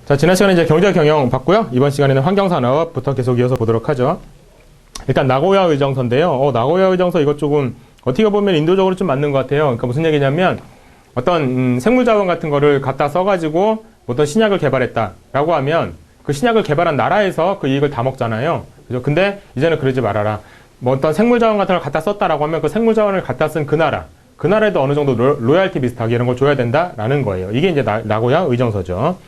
자, 지난 시간에 이제 경제 경영 봤고요. 이번 시간에는 환경산업부터 계속 이어서 보도록 하죠. 일단 나고야 의정서인데요. 나고야 의정서 이것 조금 어떻게 보면 인도적으로 좀 맞는 것 같아요. 그러니까 무슨 얘기냐면 어떤 생물자원 같은 거를 갖다 써가지고 어떤 신약을 개발했다라고 하면 그 신약을 개발한 나라에서 그 이익을 다 먹잖아요. 그죠? 근데 이제는 그러지 말아라. 뭐 어떤 생물자원 같은 걸 갖다 썼다라고 하면 그 생물자원을 갖다 쓴 그 나라에도 어느 정도 로얄티 비슷하게 이런 걸 줘야 된다라는 거예요. 이게 이제 나고야 의정서죠.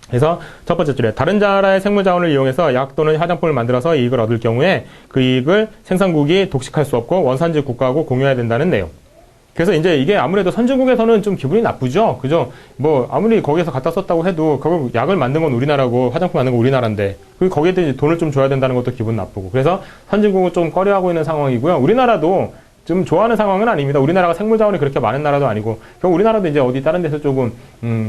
그래서 첫 번째 줄에 다른 나라의 생물자원을 이용해서 약 또는 화장품을 만들어서 이익을 얻을 경우에 그 이익을 생산국이 독식할 수 없고 원산지 국가하고 공유해야 된다는 내용. 그래서 이제 이게 아무래도 선진국에서는 좀 기분이 나쁘죠. 그죠? 뭐 아무리 거기에서 갖다 썼다고 해도 결국 약을 만든 건 우리나라고 화장품 만든 건 우리나라인데 거기에 대해 돈을 좀 줘야 된다는 것도 기분 나쁘고. 그래서 선진국은 좀 꺼려하고 있는 상황이고요. 우리나라도 좀 좋아하는 상황은 아닙니다. 우리나라가 생물자원이 그렇게 많은 나라도 아니고, 결국 우리나라도 이제 어디 다른 데서 조금,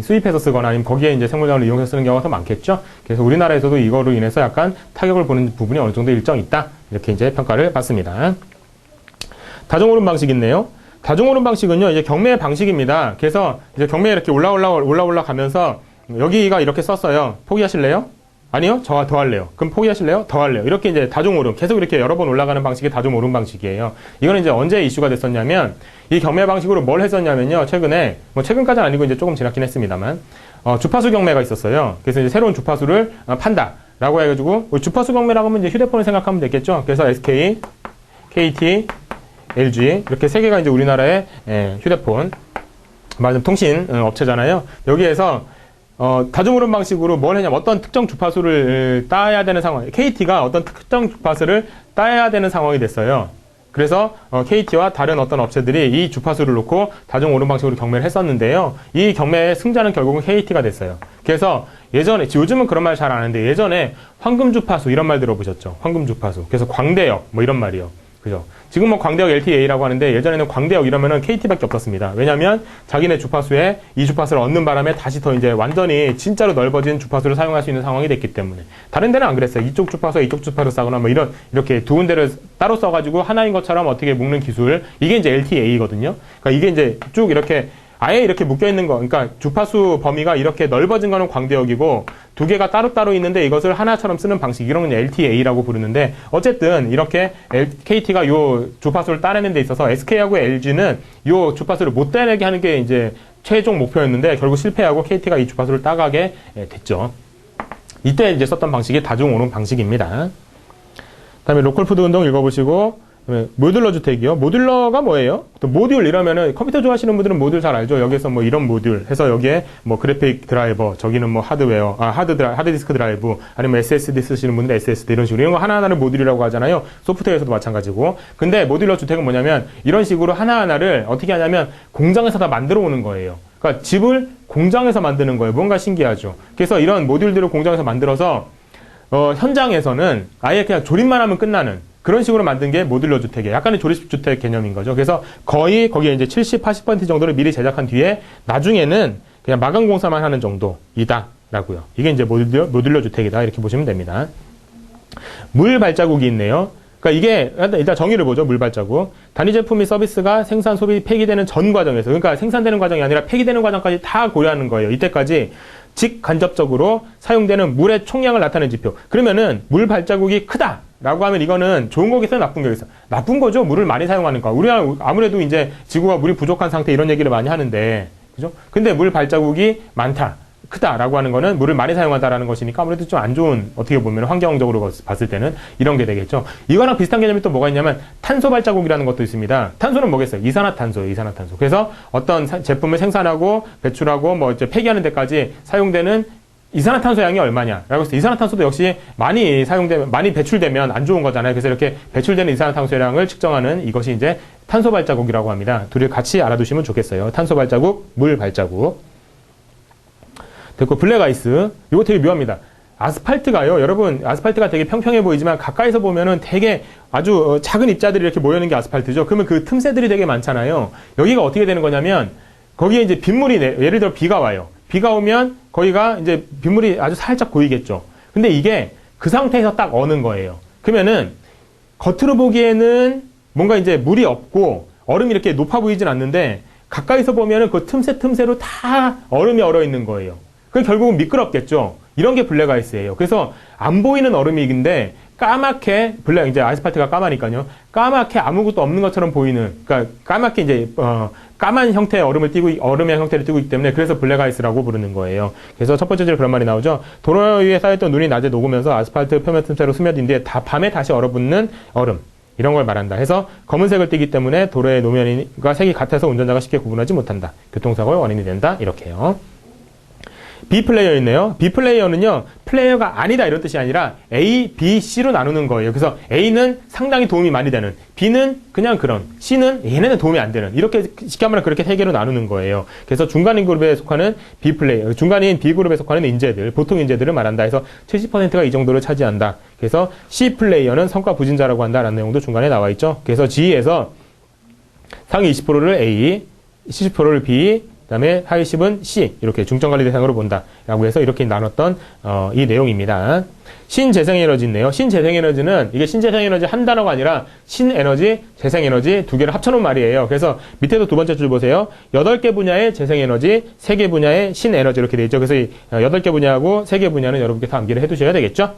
수입해서 쓰거나 아니면 거기에 이제 생물자원을 이용해서 쓰는 경우가 더 많겠죠? 그래서 우리나라에서도 이거로 인해서 약간 타격을 보는 부분이 어느 정도 일정 있다. 이렇게 이제 평가를 받습니다. 다중오름 방식 있네요. 다중오름 방식은요, 이제 경매 방식입니다. 그래서 이제 경매에 이렇게 올라 가면서 여기가 이렇게 썼어요. 포기하실래요? 아니요, 저 더 할래요. 그럼 포기하실래요? 더 할래요. 이렇게 이제 다중오름, 계속 이렇게 여러 번 올라가는 방식이 다중오름 방식이에요. 이거는 이제 언제 이슈가 됐었냐면, 이 경매 방식으로 뭘 했었냐면요, 최근에, 뭐 최근까지는 아니고 이제 조금 지났긴 했습니다만, 주파수 경매가 있었어요. 그래서 이제 새로운 주파수를 판다. 라고 해가지고, 주파수 경매라고 하면 이제 휴대폰을 생각하면 되겠죠. 그래서 SK, KT, LG, 이렇게 세 개가 이제 우리나라의 휴대폰, 말하자면 통신 업체잖아요. 여기에서 다중오름 방식으로 뭘 했냐면 어떤 특정 주파수를 따야 되는 상황, KT가 어떤 특정 주파수를 따야 되는 상황이 됐어요. 그래서 KT와 다른 어떤 업체들이 이 주파수를 놓고 다중오름 방식으로 경매를 했었는데요. 이 경매의 승자는 결국은 KT가 됐어요. 그래서 예전에, 요즘은 그런 말 잘 안 하는데 예전에 황금주파수 이런 말 들어보셨죠? 황금주파수. 그래서 광대역 뭐 이런 말이요. 그죠? 지금 뭐 광대역 LTA라고 하는데 예전에는 광대역 이러면은 KT밖에 없었습니다. 왜냐면 자기네 주파수에 이 주파수를 얻는 바람에 다시 더 이제 완전히 진짜로 넓어진 주파수를 사용할 수 있는 상황이 됐기 때문에. 다른 데는 안 그랬어요. 이쪽 주파수와 이쪽 주파수를 싸거나 뭐 이렇게 두 군데를 따로 써가지고 하나인 것처럼 어떻게 묶는 기술. 이게 이제 LTA거든요. 그러니까 이게 이제 쭉 이렇게 아예 이렇게 묶여있는 거, 그러니까 주파수 범위가 이렇게 넓어진 거는 광대역이고 두 개가 따로따로 있는데 이것을 하나처럼 쓰는 방식, 이런 건 LTA라고 부르는데 어쨌든 이렇게 KT가 요 주파수를 따내는 데 있어서 SK하고 LG는 요 주파수를 못 따내게 하는 게 이제 최종 목표였는데 결국 실패하고 KT가 이 주파수를 따가게 됐죠. 이때 이제 썼던 방식이 다중오름 방식입니다. 다음에 로컬푸드 운동 읽어보시고, 모듈러 주택이요. 모듈러가 뭐예요? 또 모듈 이러면은 컴퓨터 좋아하시는 분들은 모듈 잘 알죠. 여기에서 뭐 이런 모듈 해서 여기에 뭐 그래픽 드라이버, 저기는 뭐 하드웨어, 하드디스크 드라이브, 아니면 SSD 쓰시는 분들 SSD 이런 식으로 이런 거 하나하나를 모듈이라고 하잖아요. 소프트웨어에서도 마찬가지고. 근데 모듈러 주택은 뭐냐면 이런 식으로 하나하나를 어떻게 하냐면 공장에서 다 만들어 오는 거예요. 그러니까 집을 공장에서 만드는 거예요. 뭔가 신기하죠. 그래서 이런 모듈들을 공장에서 만들어서 현장에서는 아예 그냥 조립만 하면 끝나는 그런 식으로 만든 게 모듈러 주택이에요. 약간의 조립주택 개념인 거죠. 그래서 거의 거기에 이제 70, 80% 정도를 미리 제작한 뒤에 나중에는 그냥 마감 공사만 하는 정도이다라고요. 이게 이제 모듈러 주택이다. 이렇게 보시면 됩니다. 물 발자국이 있네요. 그러니까 이게 일단 정의를 보죠. 물 발자국. 단위 제품 및 서비스가 생산, 소비, 폐기되는 전 과정에서, 그러니까 생산되는 과정이 아니라 폐기되는 과정까지 다 고려하는 거예요. 이때까지 직간접적으로 사용되는 물의 총량을 나타내는 지표. 그러면은 물 발자국이 크다 라고 하면 이거는 좋은 거겠어요? 나쁜 거겠어요? 나쁜 거죠. 물을 많이 사용하는 거. 우리가 아무래도 이제 지구가 물이 부족한 상태 이런 얘기를 많이 하는데, 그죠? 근데 물 발자국이 많다, 크다라고 하는 거는 물을 많이 사용하다라는 것이니까 아무래도 좀 안 좋은, 어떻게 보면 환경적으로 봤을 때는 이런 게 되겠죠. 이거랑 비슷한 개념이 또 뭐가 있냐면 탄소 발자국이라는 것도 있습니다. 탄소는 뭐겠어요? 이산화탄소예요. 이산화탄소. 그래서 어떤 제품을 생산하고 배출하고 뭐 이제 폐기하는 데까지 사용되는 이산화탄소 양이 얼마냐라고 해서 이산화탄소도 역시 많이 배출되면 안 좋은 거잖아요. 그래서 이렇게 배출되는 이산화탄소량을 측정하는 이것이 이제 탄소 발자국이라고 합니다. 둘을 같이 알아두시면 좋겠어요. 탄소 발자국, 물 발자국. 됐고, 블랙아이스. 이거 되게 묘합니다. 아스팔트가요, 여러분, 아스팔트가 되게 평평해 보이지만 가까이서 보면은 되게 아주 작은 입자들이 이렇게 모여있는 게 아스팔트죠. 그러면 그 틈새들이 되게 많잖아요. 여기가 어떻게 되는 거냐면 거기에 이제 빗물이, 예를 들어 비가 와요. 비가 오면 거기가 이제 빗물이 아주 살짝 고이겠죠. 근데 이게 그 상태에서 딱 어는 거예요. 그러면은 겉으로 보기에는 뭔가 이제 물이 없고 얼음이 이렇게 높아 보이진 않는데 가까이서 보면은 그 틈새로 다 얼음이 얼어 있는 거예요. 그럼 결국은 미끄럽겠죠. 이런 게 블랙 아이스예요. 그래서 안 보이는 얼음이긴데 까맣게 블랙 이제 아스팔트가 까마니까요. 까맣게 아무것도 없는 것처럼 보이는 그러니까 까맣게 이제 까만 형태의 얼음의 형태를 띠고 있기 때문에 그래서 블랙 아이스라고 부르는 거예요. 그래서 첫 번째 줄에 그런 말이 나오죠. 도로 위에 쌓였던 눈이 낮에 녹으면서 아스팔트 표면 틈새로 스며든 뒤에 밤에 다시 얼어붙는 얼음. 이런 걸 말한다. 해서 검은색을 띠기 때문에 도로의 노면과 색이 같아서 운전자가 쉽게 구분하지 못한다. 교통사고의 원인이 된다. 이렇게요. B 플레이어 있네요. B 플레이어는요, 플레이어가 아니다 이런 뜻이 아니라 A, B, C로 나누는 거예요. 그래서 A는 상당히 도움이 많이 되는, B는 그냥 그런, C는 얘네는 도움이 안 되는, 이렇게 쉽게 말하면 그렇게 세 개로 나누는 거예요. 그래서 중간인 그룹에 속하는 B 플레이어, 중간인 B 그룹에 속하는 인재들, 보통 인재들을 말한다 해서 70%가 이 정도를 차지한다. 그래서 C 플레이어는 성과 부진자라고 한다라는 내용도 중간에 나와 있죠. 그래서 G에서 상위 20%를 A, 70%를 B, 그 다음에 하위 10은 C, 이렇게 중점관리 대상으로 본다. 라고 해서 이렇게 나눴던, 이 내용입니다. 신재생에너지 있네요. 신재생에너지는, 이게 신재생에너지 한 단어가 아니라, 신에너지, 재생에너지 두 개를 합쳐놓은 말이에요. 그래서 밑에도 두 번째 줄 보세요. 8개 분야의 재생에너지, 3개 분야의 신에너지 이렇게 돼 있죠. 그래서 이 8개 분야하고 3개 분야는 여러분께서 암기를 해 두셔야 되겠죠?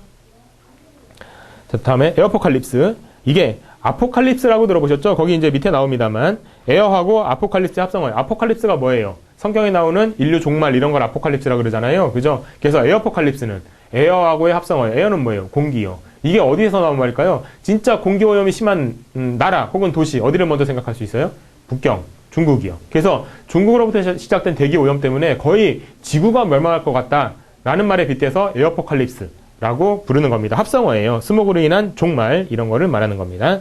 자, 다음에 에어포칼립스. 이게 아포칼립스라고 들어보셨죠? 거기 이제 밑에 나옵니다만 에어하고 아포칼립스 합성어예요. 아포칼립스가 뭐예요? 성경에 나오는 인류 종말 이런 걸 아포칼립스라고 그러잖아요. 그죠? 그래서 에어포칼립스는 에어하고의 합성어예요. 에어는 뭐예요? 공기요. 이게 어디에서 나온 말일까요? 진짜 공기 오염이 심한 나라 혹은 도시 어디를 먼저 생각할 수 있어요? 북경, 중국이요. 그래서 중국으로부터 시작된 대기 오염 때문에 거의 지구가 멸망할 것 같다라는 말에 빗대서 에어포칼립스 라고 부르는 겁니다. 합성어예요. 스모그로 인한 종말 이런 거를 말하는 겁니다.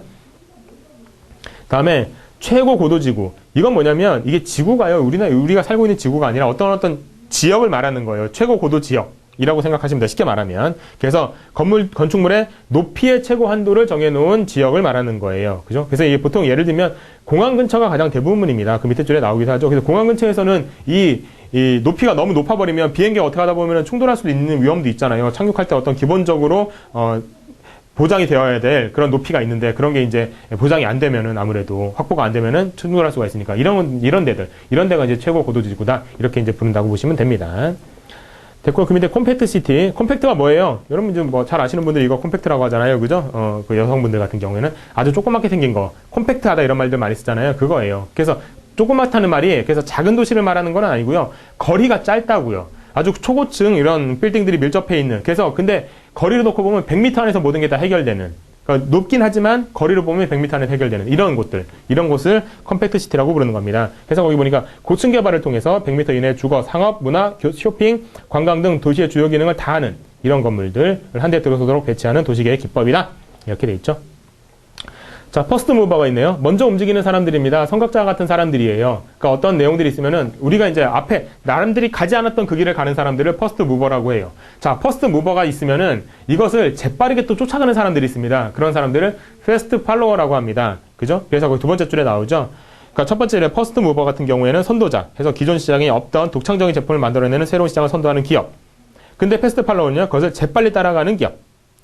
다음에 최고 고도지구. 이건 뭐냐면 이게 지구가요. 우리가 살고 있는 지구가 아니라 어떤 지역을 말하는 거예요. 최고 고도 지역이라고 생각하시면 돼요. 쉽게 말하면. 그래서 건축물의 높이의 최고 한도를 정해놓은 지역을 말하는 거예요. 그죠? 그래서 이게 보통 예를 들면 공항 근처가 가장 대부분입니다. 그 밑에 줄에 나오기도 하죠. 그래서 공항 근처에서는 이 높이가 너무 높아버리면 비행기가 어떻게 하다 보면 충돌할 수도 있는 위험도 있잖아요. 착륙할 때 어떤 기본적으로, 보장이 되어야 될 그런 높이가 있는데 그런 게 이제 보장이 안 되면은 아무래도 확보가 안 되면은 충돌할 수가 있으니까 이런 데가 이제 최고 고도지구다. 이렇게 이제 부른다고 보시면 됩니다. 됐고, 그 밑에 컴팩트 시티. 컴팩트가 뭐예요? 여러분 좀 뭐 잘 아시는 분들이 이거 컴팩트라고 하잖아요. 그죠? 그 여성분들 같은 경우에는 아주 조그맣게 생긴 거. 컴팩트하다 이런 말들 많이 쓰잖아요. 그거예요. 그래서 조그맣다는 말이 그래서 작은 도시를 말하는 건 아니고요. 거리가 짧다고요. 아주 초고층 이런 빌딩들이 밀접해 있는. 그래서 근데 거리를 놓고 보면 100m 안에서 모든 게 다 해결되는. 그러니까 높긴 하지만 거리로 보면 100m 안에 해결되는 이런 곳을 컴팩트 시티라고 부르는 겁니다. 그래서 거기 보니까 고층 개발을 통해서 100m 이내 주거, 상업, 문화, 쇼핑, 관광 등 도시의 주요 기능을 다 하는 이런 건물들을 한데 들어서도록 배치하는 도시계획 기법이다. 이렇게 돼 있죠. 자, 퍼스트 무버가 있네요. 먼저 움직이는 사람들입니다. 선각자 같은 사람들이에요. 그러니까 어떤 내용들이 있으면은 우리가 이제 앞에 남들이 가지 않았던 그 길을 가는 사람들을 퍼스트 무버라고 해요. 자, 퍼스트 무버가 있으면은 이것을 재빠르게 또 쫓아가는 사람들이 있습니다. 그런 사람들을 패스트 팔로워라고 합니다. 그죠? 그래서 거기 두 번째 줄에 나오죠. 그러니까 첫 번째 퍼스트 무버 같은 경우에는 선도자. 해서 기존 시장에 없던 독창적인 제품을 만들어내는 새로운 시장을 선도하는 기업. 근데 패스트 팔로워는요, 그것을 재빨리 따라가는 기업.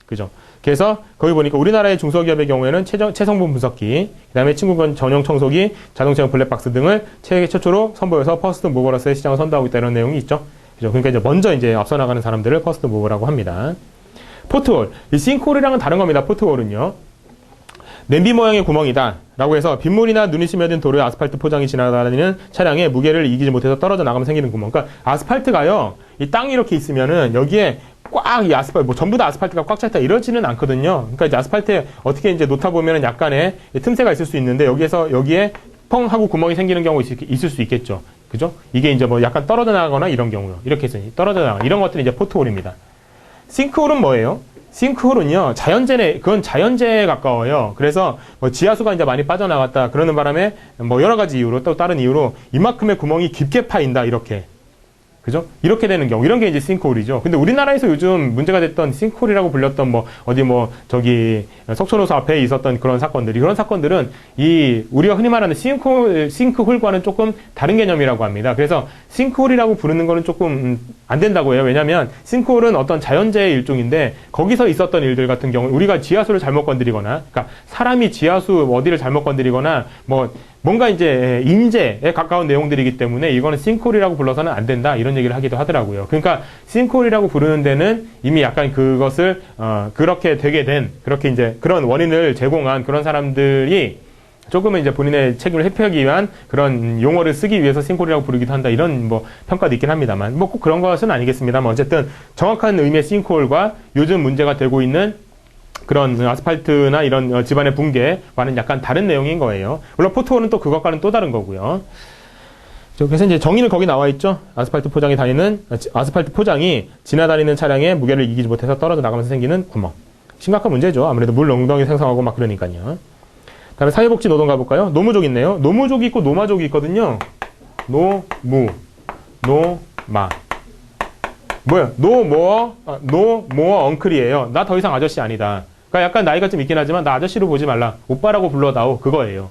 그죠? 그래서 거기 보니까 우리나라의 중소기업의 경우에는 체성분 분석기, 그 다음에 친구건 전용 청소기, 자동차용 블랙박스 등을 세계 최초로 선보여서 퍼스트 무버로서의 시장을 선도하고 있다 이런 내용이 있죠. 그죠? 그러니까 이제 먼저 이제 앞서 나가는 사람들을 퍼스트 무버라고 합니다. 포트홀. 이 싱크홀이랑은 다른 겁니다. 포트홀은요. 냄비 모양의 구멍이다 라고 해서 빗물이나 눈이 스며든 도로에 아스팔트 포장이 지나다니는 차량의 무게를 이기지 못해서 떨어져 나가면 생기는 구멍. 그러니까 아스팔트가요, 이 땅이 이렇게 있으면은 여기에 꽉 이 아스팔트, 뭐 전부 다 아스팔트가 꽉 차 있다 이러지는 않거든요. 그러니까 이제 아스팔트에 어떻게 이제 놓다 보면은 약간의 틈새가 있을 수 있는데 여기에 펑 하고 구멍이 생기는 경우 있을 수 있겠죠. 그죠? 이게 이제 뭐 약간 떨어져 나가거나 이런 경우요. 이렇게 해서 떨어져 나가 이런 것들이 이제 포트홀입니다. 싱크홀은 뭐예요? 싱크홀은요, 그건 자연재해에 가까워요. 그래서 뭐 지하수가 이제 많이 빠져나갔다 그러는 바람에 뭐 여러 가지 이유로 또 다른 이유로 이만큼의 구멍이 깊게 파인다 이렇게. 그죠? 이렇게 되는 경우, 이런 게 이제 싱크홀이죠. 근데 우리나라에서 요즘 문제가 됐던 싱크홀이라고 불렸던 석촌호수 앞에 있었던 그런 사건들은 우리가 흔히 말하는 싱크홀과는 조금 다른 개념이라고 합니다. 그래서 싱크홀이라고 부르는 거는 조금 안 된다고 해요. 왜냐면 싱크홀은 어떤 자연재해 일종인데 거기서 있었던 일들 같은 경우 우리가 지하수를 잘못 건드리거나, 그러니까 사람이 지하수 어디를 잘못 건드리거나 뭔가 이제 인재에 가까운 내용들이기 때문에 이거는 싱크홀이라고 불러서는 안 된다 이런 얘기를 하기도 하더라고요. 그러니까 싱크홀이라고 부르는 데는 이미 약간 그것을 그렇게 되게 된 그렇게 이제 그런 원인을 제공한 그런 사람들이 조금은 이제 본인의 책임을 회피하기 위한 그런 용어를 쓰기 위해서 싱크홀이라고 부르기도 한다 이런 뭐 평가도 있긴 합니다만 뭐 꼭 그런 것은 아니겠습니다만 어쨌든 정확한 의미의 싱크홀과 요즘 문제가 되고 있는 그런 아스팔트나 이런 집안의 붕괴와는 약간 다른 내용인 거예요. 물론 포트홀은 또 그것과는 또 다른 거고요. 그래서 이제 정의는 거기 나와 있죠. 아스팔트 포장이 지나다니는 차량의 무게를 이기지 못해서 떨어져 나가면서 생기는 구멍. 심각한 문제죠. 아무래도 물 엉덩이 생성하고 막 그러니까요. 다음에 사회복지 노동 가볼까요? 노무족 있네요. 노무족이 있고 노마족이 있거든요. 노무, 노마. 뭐야? 노모어 엉클이에요. 나 더 이상 아저씨 아니다. 그러니까 약간 나이가 좀 있긴 하지만 나 아저씨로 보지 말라. 오빠라고 불러다오. 그거예요.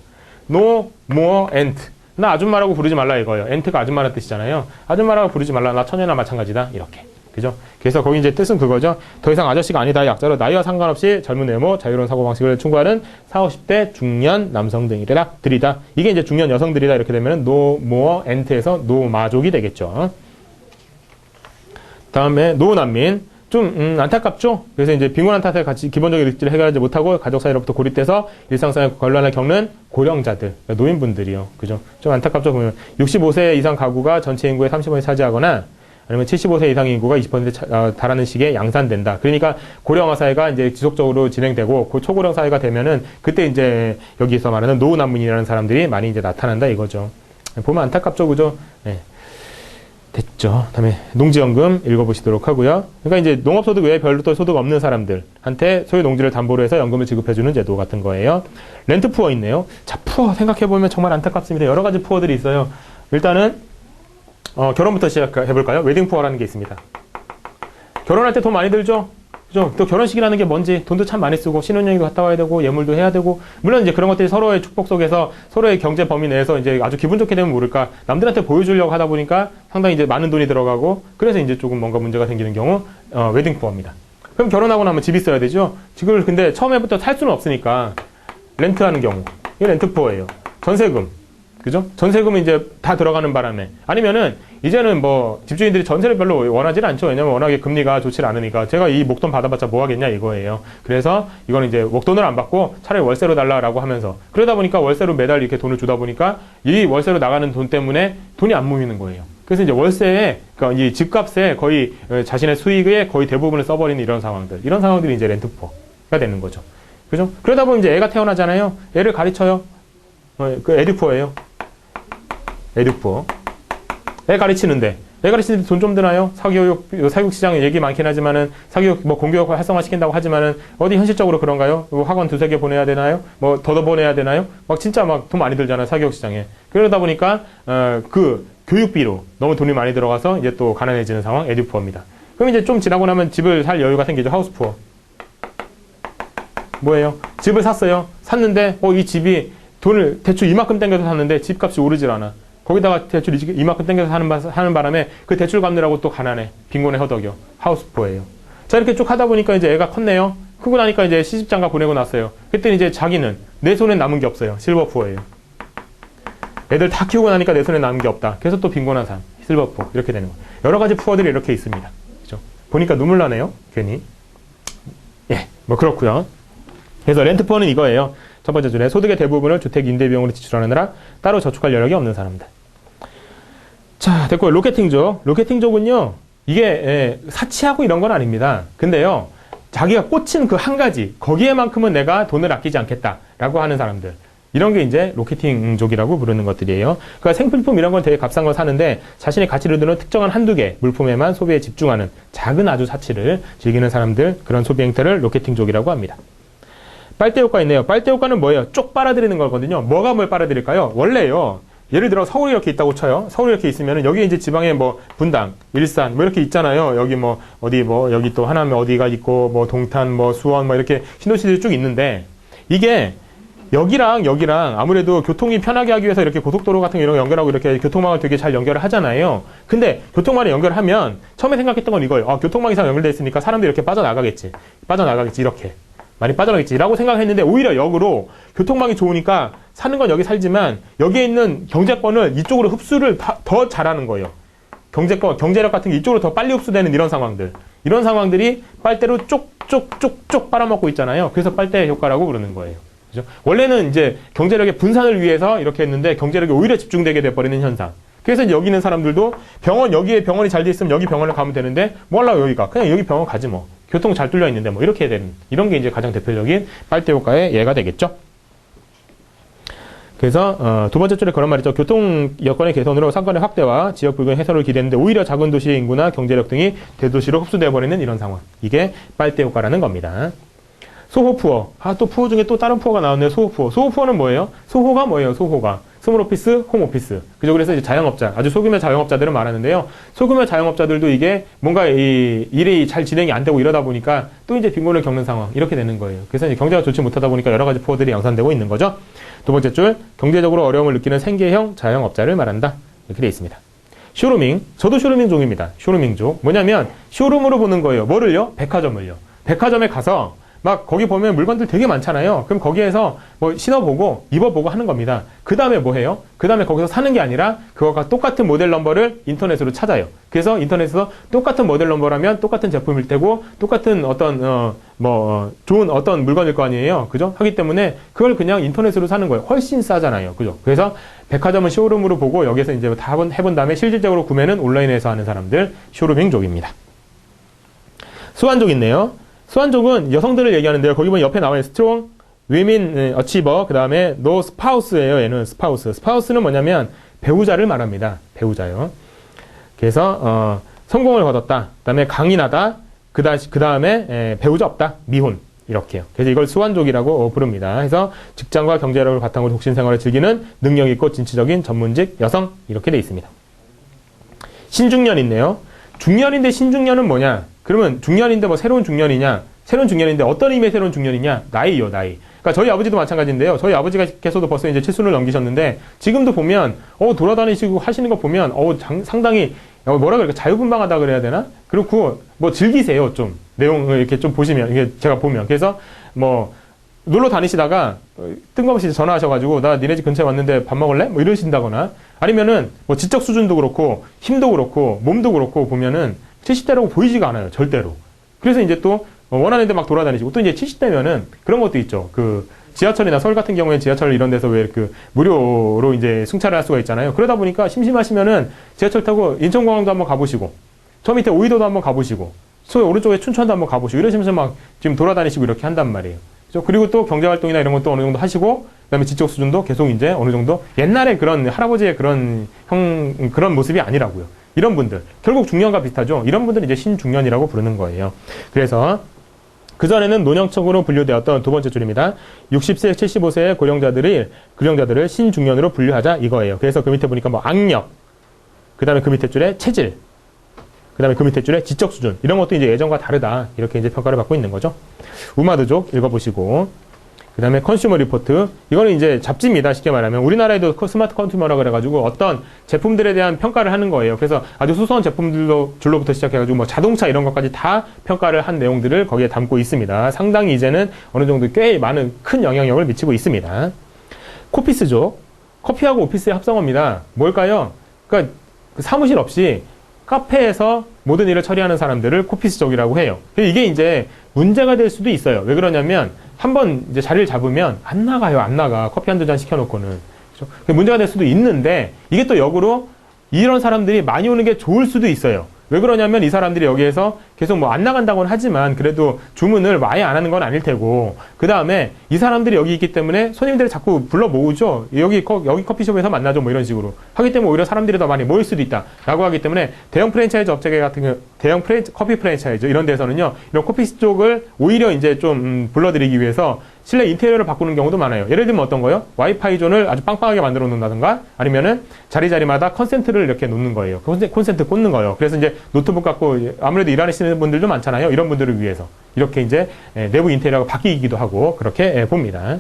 No more ant. 나 아줌마라고 부르지 말라 이거예요. 엔트가 아줌마라는 뜻이잖아요. 아줌마라고 부르지 말라. 나 처녀나 마찬가지다. 이렇게. 그죠? 그래서 거기 이제 뜻은 그거죠. 더 이상 아저씨가 아니다. 약자로 나이와 상관없이 젊은 외모, 자유로운 사고방식을 충고하는 40, 50대 중년 남성들이다. 이게 이제 중년 여성들이다. 이렇게 되면 no more ant에서 노마족이 되겠죠. 다음에 노난민. 좀 안타깝죠. 그래서 이제 빈곤한 탓에 같이 기본적인 일지를 해결하지 못하고 가족 사이로부터 고립돼서 일상생활 곤란을 겪는 고령자들, 노인분들이요. 그죠? 좀 안타깝죠. 보면 65세 이상 가구가 전체 인구의 30%을 차지하거나 아니면 75세 이상 인구가 20%에 달하는 시기에 양산된다. 그러니까 고령화 사회가 이제 지속적으로 진행되고 초고령 사회가 되면은 그때 이제 여기서 말하는 노후난민이라는 사람들이 많이 이제 나타난다 이거죠. 보면 안타깝죠, 그죠? 네. 됐죠. 다음에 농지연금 읽어보시도록 하고요. 그러니까 이제 농업소득 외에 별로 또 소득 없는 사람들한테 소유 농지를 담보로 해서 연금을 지급해주는 제도 같은 거예요. 렌트 푸어 있네요. 자, 푸어 생각해보면 정말 안타깝습니다. 여러 가지 푸어들이 있어요. 일단은 결혼부터 시작해볼까요? 웨딩 푸어라는 게 있습니다. 결혼할 때 돈 많이 들죠? 그죠? 또 결혼식이라는 게 뭔지 돈도 참 많이 쓰고 신혼여행도 갔다 와야 되고 예물도 해야 되고 물론 이제 그런 것들이 서로의 축복 속에서 서로의 경제 범위 내에서 이제 아주 기분 좋게 되면 모를까 남들한테 보여주려고 하다 보니까 상당히 이제 많은 돈이 들어가고 그래서 이제 조금 뭔가 문제가 생기는 경우 웨딩 푸어입니다. 그럼 결혼하고 나면 집 있어야 되죠? 집을 근데 처음에부터 살 수는 없으니까 렌트하는 경우 이게 렌트 푸어예요. 전세금 그죠? 전세금은 이제 다 들어가는 바람에 아니면은 이제는 뭐 집주인들이 전세를 별로 원하지 않죠. 왜냐면 워낙에 금리가 좋지 않으니까 제가 이 목돈 받아봤자 뭐 하겠냐 이거예요. 그래서 이거는 이제 목돈을 안 받고 차라리 월세로 달라라고 하면서 그러다 보니까 월세로 매달 이렇게 돈을 주다 보니까 이 월세로 나가는 돈 때문에 돈이 안 모이는 거예요. 그래서 이제 월세에 그러니까 이 집값에 거의 자신의 수익의 거의 대부분을 써버리는 이런 상황들이 이제 렌트푸어가 되는 거죠. 그죠? 그러다 보면 이제 애가 태어나잖아요. 애를 가르쳐요. 그 에듀푸어예요. 에듀푸어. 애 가르치는데 돈 좀 드나요? 사교육 시장 얘기 많긴 하지만은 사교육 뭐 공교육 활성화 시킨다고 하지만은 어디 현실적으로 그런가요? 학원 2-3개 보내야 되나요? 뭐 더 보내야 되나요? 막 진짜 막 돈 많이 들잖아요. 사교육 시장에. 그러다 보니까 그 교육비로 너무 돈이 많이 들어가서 이제 또 가난해지는 상황 에듀푸어입니다. 그럼 이제 좀 지나고 나면 집을 살 여유가 생기죠. 하우스푸어. 뭐예요? 집을 샀어요. 샀는데 이 집이 돈을 대출 이만큼 땡겨서 샀는데 집값이 오르질 않아. 거기다가 대출 이만큼 땡겨서 하는 바람에 그 대출 갚느라고 또 가난해. 빈곤에 허덕여. 하우스푸어예요. 자, 이렇게 쭉 하다 보니까 이제 애가 컸네요. 크고 나니까 이제 시집장가 보내고 났어요. 그때 이제 자기는 내 손에 남은 게 없어요. 실버푸어예요. 애들 다 키우고 나니까 내 손에 남은 게 없다. 그래서 또 빈곤한 삶. 실버푸어. 이렇게 되는 거예요. 여러 가지 푸어들이 이렇게 있습니다. 그죠? 보니까 눈물 나네요. 괜히. 예, 뭐 그렇고요. 그래서 렌트푸어는 이거예요. 첫 번째 줄에 소득의 대부분을 주택 임대 비용으로 지출하느라 따로 저축할 여력이 없는 사람들. 자, 됐고요. 로케팅족. 로케팅족은요, 이게 사치하고 이런 건 아닙니다. 근데요, 자기가 꽂힌 그 한 가지, 거기에만큼은 내가 돈을 아끼지 않겠다라고 하는 사람들. 이런 게 이제 로케팅족이라고 부르는 것들이에요. 그러니까 생필품 이런 건 되게 값싼 거 사는데 자신의 가치를 두는 특정한 한두 개 물품에만 소비에 집중하는 작은 아주 사치를 즐기는 사람들, 그런 소비 행태를 로케팅족이라고 합니다. 빨대 효과 있네요. 빨대 효과는 뭐예요? 쪽 빨아들이는 거거든요. 뭐가 뭘 빨아들일까요? 원래요. 예를 들어 서울이 이렇게 있다고 쳐요. 서울이 이렇게 있으면은 여기 이제 지방에 뭐 분당, 일산 뭐 이렇게 있잖아요. 여기 뭐 어디 뭐 여기 또 하남 어디가 있고 뭐 동탄 뭐 수원 뭐 이렇게 신도시들이 쭉 있는데 이게 여기랑 아무래도 교통이 편하게 하기 위해서 이렇게 고속도로 같은 거 이런 거 연결하고 이렇게 교통망을 되게 잘 연결을 하잖아요. 근데 교통망을 연결하면 처음에 생각했던 건 이거예요. 교통망이 잘 연결돼 있으니까 사람들이 이렇게 빠져나가겠지 이렇게. 많이 빠져나겠지라고 생각했는데 오히려 역으로 교통망이 좋으니까 사는 건 여기 살지만 여기에 있는 경제권을 이쪽으로 흡수를 더 잘하는 거예요. 경제력 같은 게 이쪽으로 더 빨리 흡수되는 이런 상황들. 이런 상황들이 빨대로 쪽쪽쪽쪽 빨아먹고 있잖아요. 그래서 빨대 효과라고 부르는 거예요. 그죠? 원래는 이제 경제력의 분산을 위해서 이렇게 했는데 경제력이 오히려 집중되게 돼버리는 현상. 그래서 여기 있는 사람들도 여기에 병원이 잘 돼 있으면 여기 병원을 가면 되는데 뭐 하려고 여기가 그냥 여기 병원 가지 뭐. 교통 잘 뚫려 있는데 뭐 이렇게 되는 이런 게 이제 가장 대표적인 빨대 효과의 예가 되겠죠. 그래서 두 번째 줄에 그런 말이죠. 교통 여건의 개선으로 상권의 확대와 지역 불균 해소를 기대했는데 오히려 작은 도시의 인구나 경제력 등이 대도시로 흡수되어 버리는 이런 상황. 이게 빨대 효과라는 겁니다. 소호 푸어. 또 푸어 중에 또 다른 푸어가 나왔네요. 소호 푸어. 소호 푸어는 뭐예요? 소호가 뭐예요? 소호가. 스몰 오피스, 홈 오피스. 그죠? 그래서 이제 자영업자, 아주 소규모 자영업자들은 말하는데요. 소규모 자영업자들도 이게 뭔가 이 일이 잘 진행이 안 되고 이러다 보니까 또 이제 빈곤을 겪는 상황. 이렇게 되는 거예요. 그래서 이제 경제가 좋지 못하다 보니까 여러 가지 푸어들이 양산되고 있는 거죠. 두 번째 줄, 경제적으로 어려움을 느끼는 생계형 자영업자를 말한다. 이렇게 되어 있습니다. 쇼루밍. 저도 쇼루밍종입니다. 쇼루밍종. 뭐냐면 쇼룸으로 보는 거예요. 뭐를요? 백화점을요. 백화점에 가서 막 거기 보면 물건들 되게 많잖아요. 그럼 거기에서 뭐 신어보고 입어보고 하는 겁니다. 그 다음에 뭐 해요? 그 다음에 거기서 사는 게 아니라 그거가 똑같은 모델 넘버를 인터넷으로 찾아요. 그래서 인터넷에서 똑같은 모델 넘버라면 똑같은 제품일 테고 똑같은 어떤 좋은 어떤 물건일 거 아니에요. 그죠? 하기 때문에 그걸 그냥 인터넷으로 사는 거예요. 훨씬 싸잖아요. 그죠? 그래서 백화점은 쇼룸으로 보고 여기서 이제 다 해본 다음에 실질적으로 구매는 온라인에서 하는 사람들 쇼루밍족입니다. 수완족 있네요. 수완족은 여성들을 얘기하는데요. 거기 보면 옆에 나와요. 스트롱, 위민, 어치버, 그 다음에 노 스파우스예요. 얘는 스파우스. 스파우스는 뭐냐면 배우자를 말합니다. 배우자요. 그래서 성공을 거뒀다. 그 다음에 강인하다. 그 다음에 배우자 없다. 미혼. 이렇게요. 그래서 이걸 수완족이라고 부릅니다. 그래서 직장과 경제력을 바탕으로 독신 생활을 즐기는 능력 있고 진취적인 전문직 여성 이렇게 돼 있습니다. 신중년 있네요. 중년인데 신중년은 뭐냐? 그러면 중년인데 뭐 새로운 중년이냐? 새로운 중년인데 어떤 의미의 새로운 중년이냐? 나이요, 나이. 그러니까 저희 아버지도 마찬가지인데요. 저희 아버지께서도 벌써 이제 70을 넘기셨는데 지금도 보면 돌아다니시고 하시는 거 보면 상당히 뭐라 그럴까? 자유분방하다 그래야 되나? 그렇고 뭐 즐기세요, 좀. 내용을 이렇게 좀 보시면 이게 제가 보면 그래서 뭐 놀러 다니시다가 뜬금없이 전화하셔가지고 나 니네 집 근처에 왔는데 밥 먹을래? 뭐 이러신다거나 아니면은 뭐 지적 수준도 그렇고 힘도 그렇고 몸도 그렇고 보면은 70대라고 보이지가 않아요. 절대로. 그래서 이제 또 원하는 데 막 돌아다니시고 또 이제 70대면은 그런 것도 있죠. 그 지하철이나 서울 같은 경우에 지하철 이런 데서 왜 그 무료로 이제 승차를 할 수가 있잖아요. 그러다 보니까 심심하시면은 지하철 타고 인천공항도 한번 가보시고 저 밑에 오이도도 한번 가보시고 저 오른쪽에 춘천도 한번 가보시고 이러시면서 막 지금 돌아다니시고 이렇게 한단 말이에요. 그리고 또 경제활동이나 이런 것도 어느 정도 하시고, 그 다음에 지적 수준도 계속 이제 어느 정도 옛날에 그런 할아버지의 그런 그런 모습이 아니라고요. 이런 분들. 결국 중년과 비슷하죠. 이런 분들은 이제 신중년이라고 부르는 거예요. 그래서 그전에는 노년층으로 분류되었던 두 번째 줄입니다. 60세, 75세의 고령자들을 신중년으로 분류하자 이거예요. 그래서 그 밑에 보니까 뭐 악력, 그 다음에 그 밑에 줄에 체질, 그 다음에 그 밑에 줄에 지적 수준 이런 것도 이제 예전과 다르다 이렇게 이제 평가를 받고 있는 거죠. 우마드족 읽어보시고 그 다음에 컨슈머 리포트 이거는 이제 잡지입니다. 쉽게 말하면 우리나라에도 스마트 컨슈머라 그래가지고 어떤 제품들에 대한 평가를 하는 거예요. 그래서 아주 소소한 제품들로부터 시작해가지고 뭐 자동차 이런 것까지 다 평가를 한 내용들을 거기에 담고 있습니다. 상당히 이제는 어느 정도 꽤 많은 큰 영향력을 미치고 있습니다. 코피스족 커피하고 오피스의 합성어입니다. 뭘까요? 그러니까 사무실 없이 카페에서 모든 일을 처리하는 사람들을 코피스족이라고 해요. 이게 이제 문제가 될 수도 있어요. 왜 그러냐면 한번 이제 자리를 잡으면 안 나가요. 안 나가. 커피 한두 잔 시켜놓고는. 그렇죠? 문제가 될 수도 있는데 이게 또 역으로 이런 사람들이 많이 오는 게 좋을 수도 있어요. 왜 그러냐면 이 사람들이 여기에서 계속 뭐 안 나간다고는 하지만 그래도 주문을 아예 안 하는 건 아닐 테고 그 다음에 이 사람들이 여기 있기 때문에 손님들을 자꾸 불러 모으죠. 여기 커피숍에서 만나죠. 뭐 이런 식으로 하기 때문에 오히려 사람들이 더 많이 모일 수도 있다 라고 하기 때문에 대형 프랜차이즈 업체 같은 경우 대형 커피 프랜차이즈 이런 데서는요 이런 커피 쪽을 오히려 이제 좀 불러들이기 위해서 실내 인테리어를 바꾸는 경우도 많아요. 예를 들면 어떤 거요? 와이파이 존을 아주 빵빵하게 만들어 놓는다든가 아니면은 자리마다 컨센트를 이렇게 놓는 거예요. 콘센트 꽂는 거예요. 그래서 이제 노트북 갖고 아무래도 일하시는 분들도 많잖아요. 이런 분들을 위해서 이렇게 이제 내부 인테리어가 바뀌기도 하고 그렇게 봅니다.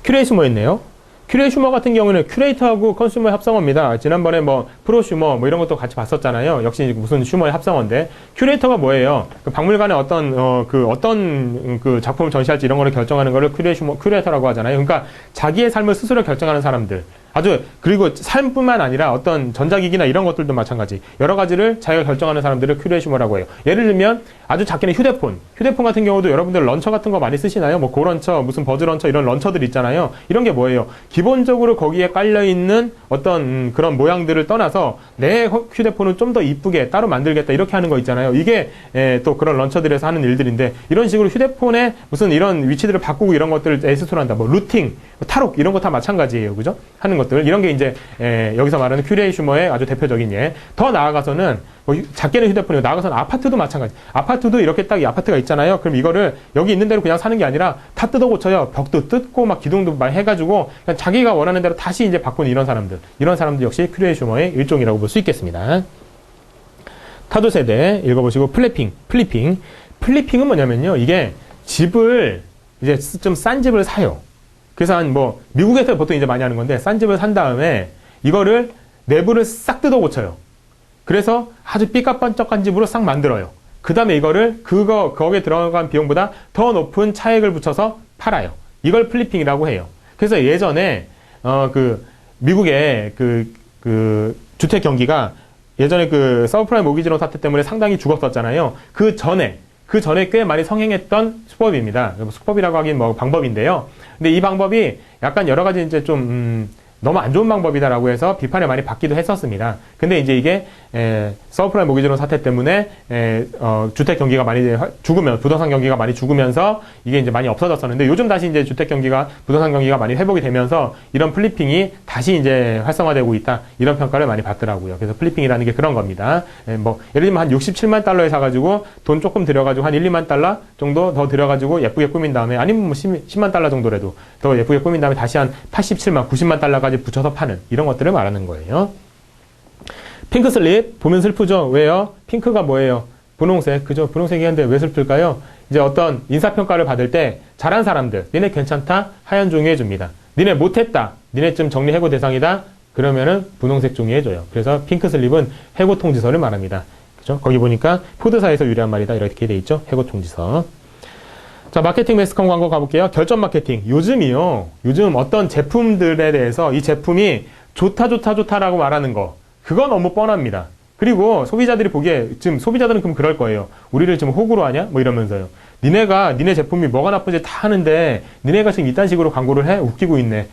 큐레이션 뭐 있네요. 큐레이슈머 같은 경우는 큐레이터하고 컨슈머의 합성어입니다. 지난번에 뭐 프로슈머 뭐 이런 것도 같이 봤었잖아요. 역시 무슨 슈머의 합성어인데 큐레이터가 뭐예요? 그 박물관에 어떤 그 작품을 전시할지 이런 거를 결정하는 거를 큐레이터라고 하잖아요. 그러니까 자기의 삶을 스스로 결정하는 사람들. 그리고 삶뿐만 아니라 어떤 전자기기나 이런 것들도 마찬가지. 여러 가지를 자기가 결정하는 사람들을 큐레이슈머라고 해요. 예를 들면 아주 작게는 휴대폰 같은 경우도 여러분들 런처 같은 거 많이 쓰시나요? 뭐 고런처, 무슨 버즈런처 이런 런처들 있잖아요. 이런 게 뭐예요? 기본적으로 거기에 깔려있는 어떤 그런 모양들을 떠나서 내 휴대폰을 좀 더 이쁘게 따로 만들겠다 이렇게 하는 거 있잖아요. 이게 또 그런 런처들에서 하는 일들인데 이런 식으로 휴대폰에 무슨 이런 위치들을 바꾸고 이런 것들을 스스로 한다. 뭐 루팅, 탈옥 이런 거 다 마찬가지예요. 그죠? 하는 것들. 이런 게 이제 여기서 말하는 큐레이슈머의 아주 대표적인 예. 더 나아가서는 뭐 작게는 휴대폰이고 나아가서는 아파트도 마찬가지. 아파트도 이렇게 딱 이 아파트가 있잖아요. 그럼 이거를 여기 있는 대로 그냥 사는 게 아니라 다 뜯어 고쳐요. 벽도 뜯고 막 기둥도 막 해가지고 그냥 자기가 원하는 대로 다시 이제 바꾸는 이런 사람들 역시 큐레이슈머의 일종이라고 볼 수 있겠습니다. 타도 세대 읽어보시고 플리핑은 뭐냐면요. 이게 집을 이제 좀 싼 집을 사요. 그래서 뭐 미국에서 보통 이제 많이 하는 건데 싼 집을 산 다음에 이거를 내부를 싹 뜯어 고쳐요. 그래서 아주 삐까뻔쩍한 집으로 싹 만들어요. 그 다음에 이거를 거기에 들어간 비용보다 더 높은 차액을 붙여서 팔아요. 이걸 플리핑이라고 해요. 그래서 예전에 미국의 그 주택 경기가 예전에 그 서브프라임 모기지론 사태 때문에 상당히 죽었었잖아요. 그 전에 꽤 많이 성행했던 수법입니다. 수법이라고 하긴 뭐 방법인데요. 근데 이 방법이 약간 여러 가지 이제 좀 너무 안 좋은 방법이다라고 해서 비판을 많이 받기도 했었습니다. 근데 이제 이게 서브프라임 모기지론 사태 때문에 주택 경기가 많이 죽으면 부동산 경기가 많이 죽으면서 이게 이제 많이 없어졌었는데 요즘 다시 이제 부동산 경기가 많이 회복이 되면서 이런 플리핑이 다시 이제 활성화되고 있다 이런 평가를 많이 받더라고요. 그래서 플리핑이라는 게 그런 겁니다. 뭐 예를 들면 한 67만 달러에 사가지고 돈 조금 들여가지고 한 1, 2만 달러 정도 더 들여가지고 예쁘게 꾸민 다음에 아니면 뭐 10만 달러 정도라도 더 예쁘게 꾸민 다음에 다시 한 87만, 90만 달러까지 붙여서 파는 이런 것들을 말하는 거예요. 핑크 슬립 보면 슬프죠? 왜요? 핑크가 뭐예요? 분홍색. 그죠? 분홍색이었는데 왜 슬플까요? 이제 어떤 인사평가를 받을 때 잘한 사람들 니네 괜찮다? 하얀 종이 해줍니다. 니네 못했다? 니네 좀 정리해고 대상이다? 그러면은 분홍색 종이 해줘요. 그래서 핑크 슬립은 해고 통지서를 말합니다. 그죠? 거기 보니까 포드사에서 유래한 말이다 이렇게 돼 있죠? 해고 통지서. 자, 마케팅 매스컴 광고 가볼게요. 결점 마케팅. 요즘 어떤 제품들에 대해서 이 제품이 좋다라고 말하는 거. 그건 너무 뻔합니다. 그리고 소비자들이 보기에, 지금 소비자들은 그럼 그럴 거예요. 우리를 지금 호구로 하냐? 뭐 이러면서요. 니네 제품이 뭐가 나쁜지 다 하는데, 니네가 지금 이딴 식으로 광고를 해? 웃기고 있네.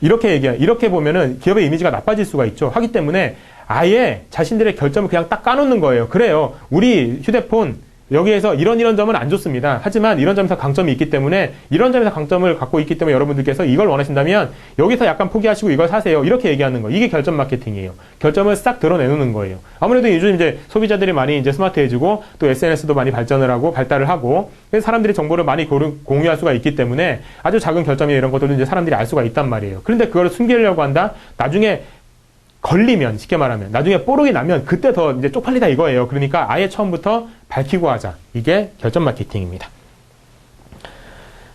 이렇게 보면은 기업의 이미지가 나빠질 수가 있죠. 하기 때문에 아예 자신들의 결점을 그냥 딱 까놓는 거예요. 그래요. 우리 휴대폰, 여기에서 이런 점은 안 좋습니다. 하지만 이런 점에서 강점이 있기 때문에 이런 점에서 강점을 갖고 있기 때문에 여러분들께서 이걸 원하신다면 여기서 약간 포기하시고 이걸 사세요. 이렇게 얘기하는 거. 이게 결점 마케팅이에요. 결점을 싹 드러내놓는 거예요. 아무래도 요즘 이제 소비자들이 많이 이제 스마트해지고 또 SNS도 많이 발달을 하고 그래서 사람들이 정보를 많이 공유할 수가 있기 때문에 아주 작은 결점이나 이런 것들도 이제 사람들이 알 수가 있단 말이에요. 그런데 그거를 숨기려고 한다? 나중에 걸리면, 쉽게 말하면, 나중에 뽀록이 나면 그때 더 이제 쪽팔리다 이거예요. 그러니까 아예 처음부터 밝히고 하자. 이게 결점 마케팅입니다.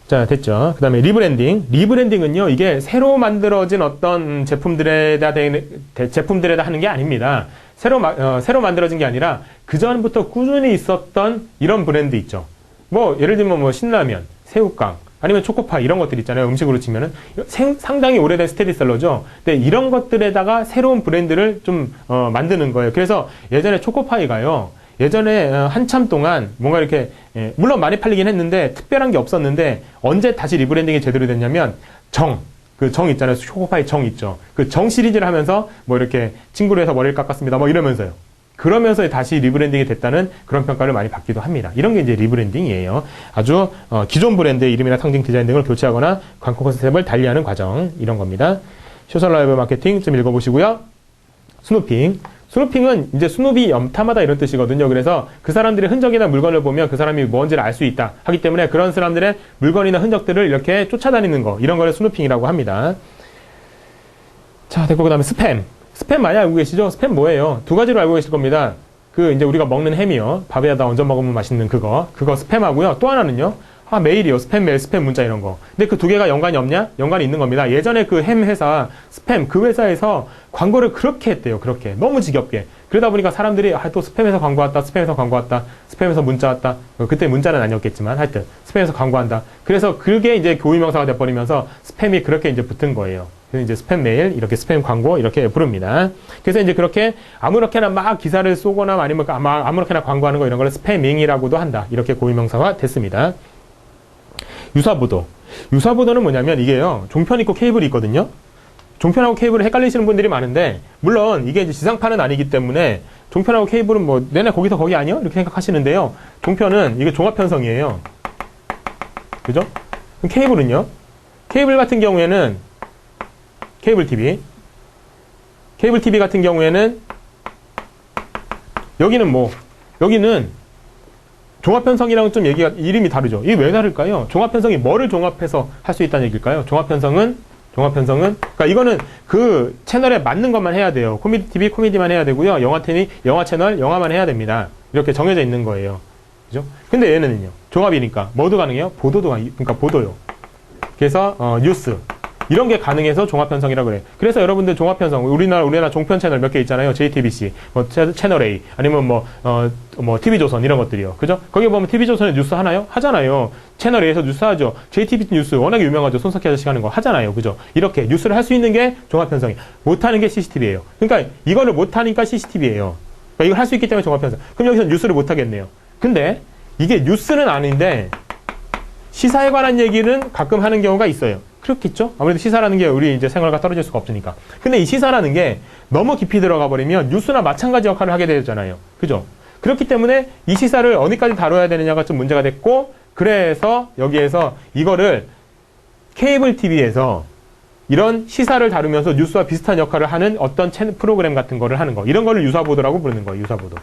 자, 됐죠. 그 다음에 리브랜딩. 리브랜딩은요, 이게 새로 만들어진 어떤 제품들에다 하는 게 아닙니다. 새로 만들어진 게 아니라 그전부터 꾸준히 있었던 이런 브랜드 있죠. 뭐, 예를 들면 뭐 신라면, 새우깡, 아니면 초코파이 이런 것들 있잖아요. 음식으로 치면은 상당히 오래된 스테디셀러죠. 근데 이런 것들에다가 새로운 브랜드를 좀 만드는 거예요. 그래서 예전에 초코파이가요. 예전에 한참 동안 뭔가 이렇게 물론 많이 팔리긴 했는데 특별한 게 없었는데 언제 다시 리브랜딩이 제대로 됐냐면 그 정 있잖아요. 초코파이 정 있죠. 그 정 시리즈를 하면서 뭐 이렇게 친구로 해서 머리를 깎았습니다. 뭐 이러면서요. 그러면서 다시 리브랜딩이 됐다는 그런 평가를 많이 받기도 합니다. 이런 게 이제 리브랜딩이에요. 아주 기존 브랜드의 이름이나 상징 디자인 등을 교체하거나 광고 컨셉을 달리하는 과정 이런 겁니다. 소셜 라이브 마케팅 좀 읽어보시고요. 스누핑은 이제 스누비 염탐하다 이런 뜻이거든요. 그래서 그 사람들의 흔적이나 물건을 보면 그 사람이 뭔지를 알 수 있다 하기 때문에 그런 사람들의 물건이나 흔적들을 이렇게 쫓아다니는 거 이런 거를 스누핑이라고 합니다. 자, 됐고 그 다음에 스팸 많이 알고 계시죠? 스팸 뭐예요? 두 가지로 알고 계실 겁니다. 이제 우리가 먹는 햄이요. 밥에다 얹어 먹으면 맛있는 그거 스팸하고요. 또 하나는요. 메일이요. 스팸 메일, 스팸 문자 이런 거. 근데 그 두 개가 연관이 없냐? 연관이 있는 겁니다. 예전에 그 햄 회사, 스팸, 그 회사에서 광고를 그렇게 했대요. 그렇게. 너무 지겹게. 그러다 보니까 사람들이, 또 스팸에서 광고 왔다, 스팸에서 광고 왔다, 스팸에서 문자 왔다. 그때 문자는 아니었겠지만, 하여튼, 스팸에서 광고 한다. 그래서 그게 이제 고유명사가 돼버리면서 스팸이 그렇게 이제 붙은 거예요. 그래서 이제 스팸 메일, 이렇게 스팸 광고, 이렇게 부릅니다. 그래서 이제 그렇게 아무렇게나 막 기사를 쏘거나 아니면 아무렇게나 광고하는 거 이런 걸 스패밍이라고도 한다. 이렇게 고유명사가 됐습니다. 유사보도. 유사보도는 뭐냐면 이게요, 종편 있고 케이블이 있거든요. 종편하고 케이블을 헷갈리시는 분들이 많은데, 물론 이게 이제 지상파는 아니기 때문에 종편하고 케이블은 뭐 내내 거기서 거기 아니요? 이렇게 생각하시는데요. 종편은 이게 종합편성이에요. 그죠? 그럼 케이블은요? 케이블 같은 경우에는 케이블 TV. 케이블 TV 같은 경우에는 여기는 종합편성이랑은 좀 이름이 다르죠. 이게 왜 다를까요? 종합편성이 뭐를 종합해서 할 수 있다는 얘기일까요? 종합편성은, 그러니까 이거는 그 채널에 맞는 것만 해야 돼요. 코미디 TV, 코미디만 해야 되고요. 영화 TV, 영화 채널, 영화만 해야 됩니다. 이렇게 정해져 있는 거예요. 그죠? 근데 얘는요, 종합이니까 뭐도 가능해요? 그러니까 보도요. 그래서, 뉴스. 이런 게 가능해서 종합편성이라고 그래. 그래서 여러분들 종합편성, 우리나라 종편 채널 몇 개 있잖아요. JTBC, 채널 A, 아니면 TV조선 이런 것들이요. 그죠? 거기 보면 TV조선에 뉴스 하나요? 하잖아요. 채널 A에서 뉴스 하죠. JTBC 뉴스 워낙에 유명하죠. 손석희 아저씨 하는 거 하잖아요. 그죠? 이렇게 뉴스를 할 수 있는 게 종합편성이. 못하는 게 CCTV예요. 그러니까 이거를 못하니까 CCTV예요. 그러니까 이걸 할 수 있기 때문에 종합편성. 그럼 여기서 뉴스를 못하겠네요. 근데 이게 뉴스는 아닌데 시사에 관한 얘기는 가끔 하는 경우가 있어요. 그렇겠죠? 아무래도 시사라는 게 우리 이제 생활과 떨어질 수가 없으니까. 근데 이 시사라는 게 너무 깊이 들어가 버리면 뉴스나 마찬가지 역할을 하게 되잖아요. 그죠? 그렇기 때문에 이 시사를 어디까지 다뤄야 되느냐가 좀 문제가 됐고, 그래서 여기에서 이거를 케이블 TV에서 이런 시사를 다루면서 뉴스와 비슷한 역할을 하는 어떤 프로그램 같은 거를 하는 거. 이런 거를 유사보도라고 부르는 거예요. 유사보도.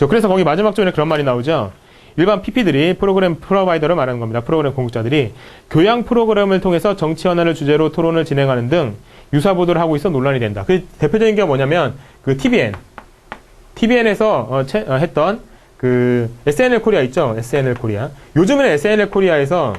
그래서 거기 마지막 쪽에 그런 말이 나오죠. 일반 PP들이 프로그램 프로바이더를 말하는 겁니다. 프로그램 공급자들이 교양 프로그램을 통해서 정치 현안을 주제로 토론을 진행하는 등 유사보도를 하고 있어 논란이 된다. 그 대표적인 게 뭐냐면 그 TVN에서 했던 그 SNL 코리아 있죠? SNL 코리아. 요즘에는 SNL 코리아에서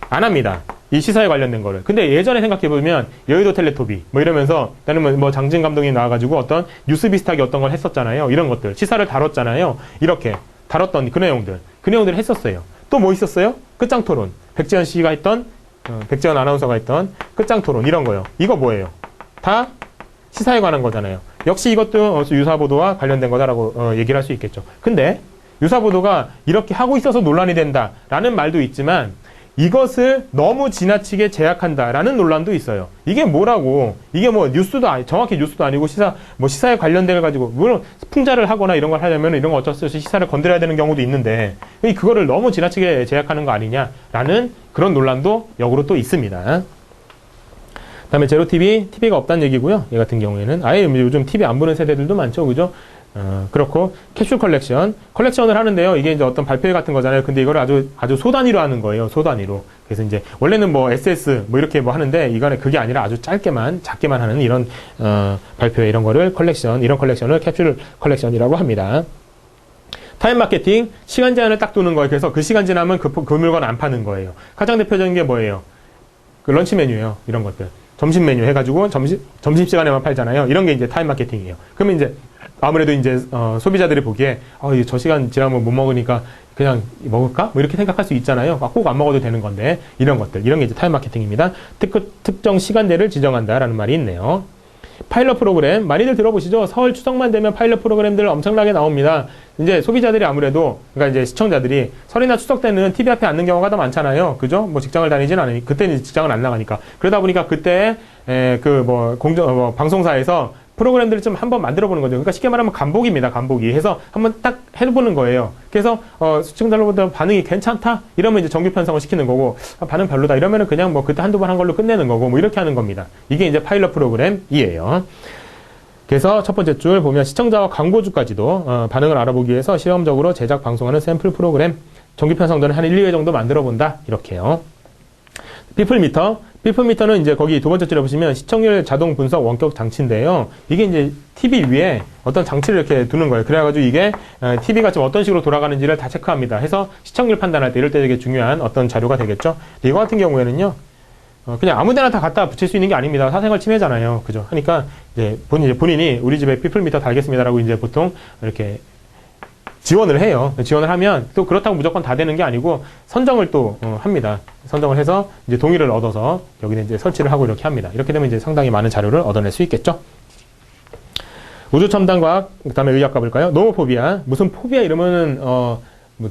안 합니다. 이 시사에 관련된 거를. 근데 예전에 생각해보면 여의도 텔레토비 이러면서 나는 장진 감독이 나와가지고 어떤 뉴스 비슷하게 어떤 걸 했었잖아요. 이런 것들 시사를 다뤘잖아요. 이렇게 다뤘던 그 내용들을 했었어요. 또 뭐 있었어요? 끝장토론. 백지연 씨가 했던, 백지연 아나운서가 했던 끝장토론, 이런 거요. 이거 뭐예요? 다 시사에 관한 거잖아요. 역시 이것도 유사보도와 관련된 거다라고 얘기를 할 수 있겠죠. 근데 유사보도가 이렇게 하고 있어서 논란이 된다라는 말도 있지만, 이것을 너무 지나치게 제약한다라는 논란도 있어요. 이게 뭐라고? 이게 정확히 뉴스도 아니고 시사에 관련돼 가지고, 물론 풍자를 하거나 이런 걸 하려면 이런 거 어쩔 수 없이 시사를 건드려야 되는 경우도 있는데, 그거를 너무 지나치게 제약하는 거 아니냐라는 그런 논란도 역으로 또 있습니다. 다음에 TV가 없다는 얘기고요. 얘 같은 경우에는 아예 요즘 TV 안 보는 세대들도 많죠. 그죠? 그렇고 캡슐 컬렉션을 하는데요. 이게 이제 어떤 발표회 같은 거잖아요. 근데 이거를 아주 소단위로 하는 거예요. 소단위로. 그래서 이제 원래는 SS 이렇게 하는데, 이거는 그게 아니라 아주 작게만 하는 이런 발표회, 이런 거를 이런 컬렉션을 캡슐 컬렉션이라고 합니다. 타임 마케팅, 시간 제한을 딱 두는 거예요. 그래서 그 시간 지나면 그 물건 안 파는 거예요. 가장 대표적인 게 뭐예요? 그 런치 메뉴예요. 이런 것들. 점심 메뉴 해가지고 점심시간에만 팔잖아요. 이런 게 이제 타임 마케팅이에요. 그러면 이제 아무래도 이제 소비자들이 보기에 저 시간 지나면 못 먹으니까 그냥 먹을까? 이렇게 생각할 수 있잖아요. 꼭 안 먹어도 되는 건데, 이런 게 이제 타임 마케팅입니다. 특정 시간대를 지정한다라는 말이 있네요. 파일럿 프로그램 많이들 들어보시죠? 서울 추석만 되면 파일럿 프로그램들 엄청나게 나옵니다. 이제 소비자들이 아무래도, 그러니까 이제 시청자들이 설이나 추석 때는 TV 앞에 앉는 경우가 더 많잖아요. 그죠? 직장을 다니진 않으니, 그때는 직장을 안 나가니까. 그러다 보니까 그때 방송사에서 프로그램들을 좀 한번 만들어 보는 거죠. 그러니까 쉽게 말하면 간보기입니다. 간보기 해서 한번 딱 해보는 거예요. 그래서 시청자로부터 반응이 괜찮다 이러면 이제 정규 편성을 시키는 거고, 반응 별로다 이러면은 그냥 그때 한두 번 한 걸로 끝내는 거고, 이렇게 하는 겁니다. 이게 이제 파일럿 프로그램이에요. 그래서 첫 번째 줄 보면 시청자와 광고주까지도 반응을 알아보기 위해서 실험적으로 제작 방송하는 샘플 프로그램, 정규 편성도는 한 1, 2회 정도 만들어 본다, 이렇게요. 피플미터는 이제 거기 두 번째 줄에 보시면 시청률 자동 분석 원격 장치인데요. 이게 이제 TV 위에 어떤 장치를 이렇게 두는 거예요. 그래가지고 이게 TV가 지금 어떤 식으로 돌아가는지를 다 체크합니다. 해서 시청률 판단할 때 이럴 때 되게 중요한 어떤 자료가 되겠죠. 이거 같은 경우에는요. 그냥 아무 데나 다 갖다 붙일 수 있는 게 아닙니다. 사생활 침해잖아요. 그죠? 하니까 이제 본인이 우리 집에 피플미터 달겠습니다라고 이제 보통 이렇게 지원을 해요. 지원을 하면 또 그렇다고 무조건 다 되는 게 아니고 선정을 또 합니다. 선정을 해서 이제 동의를 얻어서 여기는 이제 설치를 하고 이렇게 합니다. 이렇게 되면 이제 상당히 많은 자료를 얻어낼 수 있겠죠. 우주 첨단과학, 그다음에 의학 가볼까요? 노모포비아. 무슨 포비아 이러면은 뭐